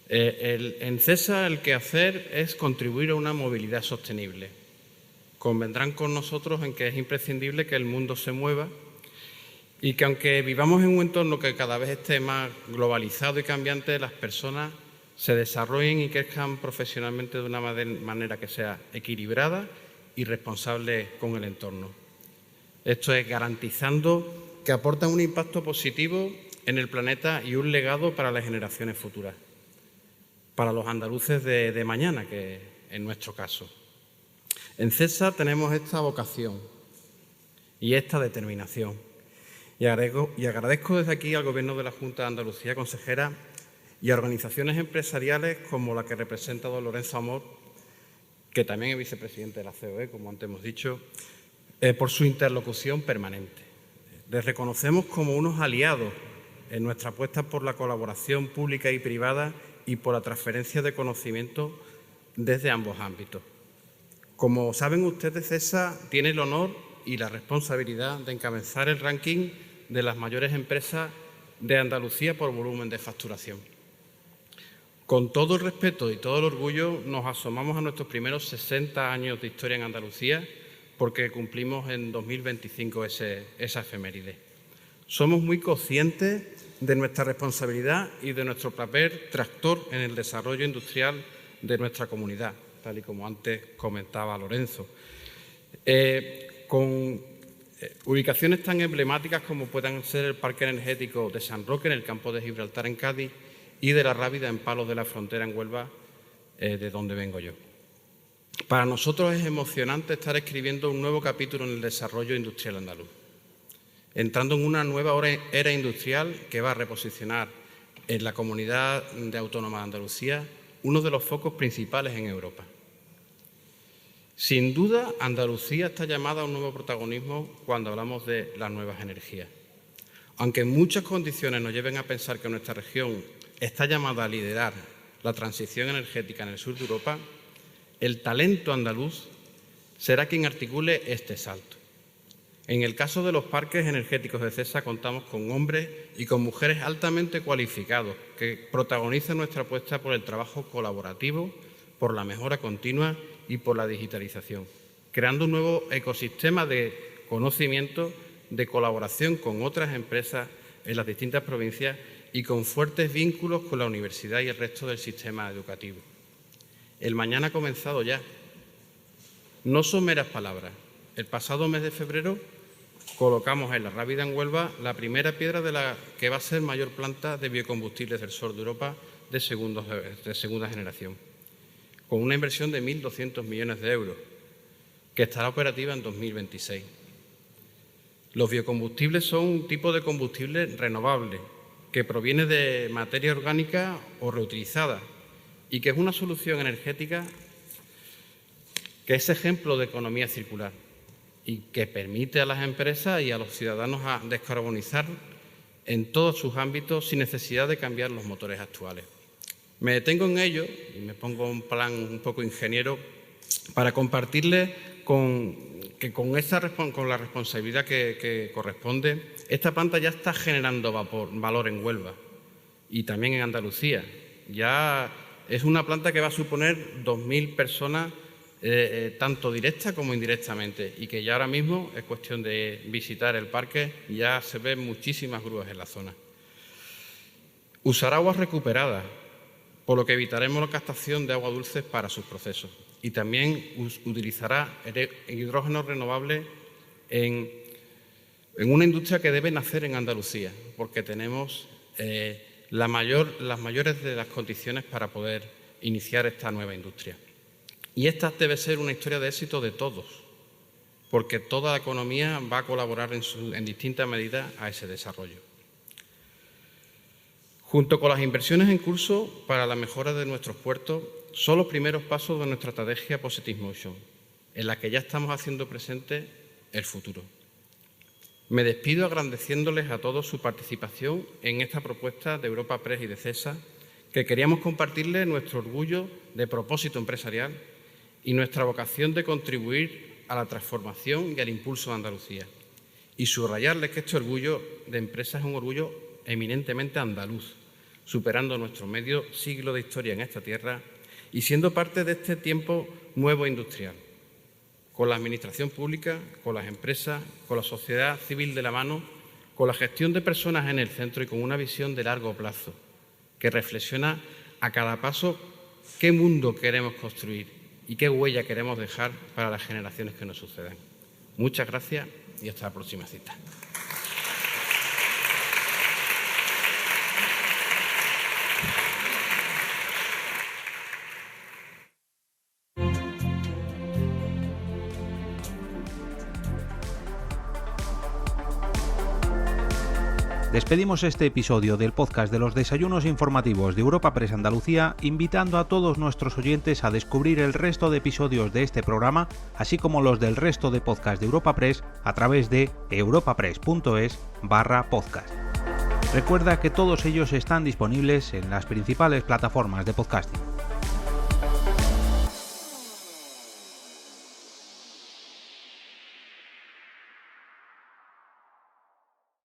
En CEPSA el quehacer es contribuir a una movilidad sostenible. Convendrán con nosotros en que es imprescindible que el mundo se mueva y que aunque vivamos en un entorno que cada vez esté más globalizado y cambiante, las personas se desarrollen y crezcan profesionalmente de una manera que sea equilibrada y responsable con el entorno. Esto es garantizando que aportan un impacto positivo en el planeta y un legado para las generaciones futuras. para los andaluces de mañana, que en nuestro caso. En CESA tenemos esta vocación y esta determinación. Y agradezco desde aquí al Gobierno de la Junta de Andalucía, consejera, y a organizaciones empresariales como la que representa don Lorenzo Amor, que también es vicepresidente de la COE, como antes hemos dicho, por su interlocución permanente. Les reconocemos como unos aliados en nuestra apuesta por la colaboración pública y privada y por la transferencia de conocimiento desde ambos ámbitos. Como saben ustedes, CESA tiene el honor y la responsabilidad de encabezar el ranking de las mayores empresas de Andalucía por volumen de facturación. Con todo el respeto y todo el orgullo nos asomamos a nuestros primeros 60 años de historia en Andalucía, porque cumplimos en 2025 esa efeméride. Somos muy conscientes de nuestra responsabilidad y de nuestro papel tractor en el desarrollo industrial de nuestra comunidad, tal y como antes comentaba Lorenzo. Con ubicaciones tan emblemáticas como puedan ser el Parque Energético de San Roque en el campo de Gibraltar en Cádiz y de La Rábida en Palos de la Frontera en Huelva, de donde vengo yo. Para nosotros es emocionante estar escribiendo un nuevo capítulo en el desarrollo industrial andaluz, entrando en una nueva era industrial que va a reposicionar en la Comunidad Autónoma de Andalucía uno de los focos principales en Europa. Sin duda, Andalucía está llamada a un nuevo protagonismo cuando hablamos de las nuevas energías. Aunque muchas condiciones nos lleven a pensar que nuestra región está llamada a liderar la transición energética en el sur de Europa, el talento andaluz será quien articule este salto. En el caso de los parques energéticos de CESA contamos con hombres y con mujeres altamente cualificados que protagonizan nuestra apuesta por el trabajo colaborativo, por la mejora continua y por la digitalización, creando un nuevo ecosistema de conocimiento, de colaboración con otras empresas en las distintas provincias y con fuertes vínculos con la universidad y el resto del sistema educativo. El mañana ha comenzado ya. No son meras palabras. El pasado mes de febrero colocamos en La Rábida, en Huelva, la primera piedra de la que va a ser mayor planta de biocombustibles del sur de Europa de segunda generación, con una inversión de 1.200 millones de euros, que estará operativa en 2026. Los biocombustibles son un tipo de combustible renovable que proviene de materia orgánica o reutilizada y que es una solución energética que es ejemplo de economía circular y que permite a las empresas y a los ciudadanos a descarbonizar en todos sus ámbitos sin necesidad de cambiar los motores actuales. Me detengo en ello y me pongo un plan un poco ingeniero para compartirles con la responsabilidad que corresponde. Esta planta ya está generando valor en Huelva y también en Andalucía. Ya es una planta que va a suponer 2.000 personas, tanto directa como indirectamente, y que ya ahora mismo es cuestión de visitar el parque, ya se ven muchísimas grúas en la zona. Usará aguas recuperadas, por lo que evitaremos la captación de agua dulce para sus procesos. Y también utilizará hidrógeno renovable en una industria que debe nacer en Andalucía, porque tenemos las mayores de las condiciones para poder iniciar esta nueva industria. Y esta debe ser una historia de éxito de todos, porque toda la economía va a colaborar en distintas medidas a ese desarrollo. Junto con las inversiones en curso para la mejora de nuestros puertos, son los primeros pasos de nuestra estrategia Positive Motion, en la que ya estamos haciendo presente el futuro. Me despido agradeciéndoles a todos su participación en esta propuesta de Europa Press y de CESA, que queríamos compartirles nuestro orgullo de propósito empresarial y nuestra vocación de contribuir a la transformación y al impulso de Andalucía. Y subrayarles que este orgullo de empresa es un orgullo eminentemente andaluz, superando nuestro medio siglo de historia en esta tierra y siendo parte de este tiempo nuevo industrial, con la administración pública, con las empresas, con la sociedad civil de la mano, con la gestión de personas en el centro y con una visión de largo plazo, que reflexiona a cada paso qué mundo queremos construir y qué huella queremos dejar para las generaciones que nos sucedan. Muchas gracias y hasta la próxima cita. Despedimos este episodio del podcast de los desayunos informativos de Europa Press Andalucía, invitando a todos nuestros oyentes a descubrir el resto de episodios de este programa, así como los del resto de podcasts de Europa Press a través de europapress.es/podcast. Recuerda que todos ellos están disponibles en las principales plataformas de podcasting.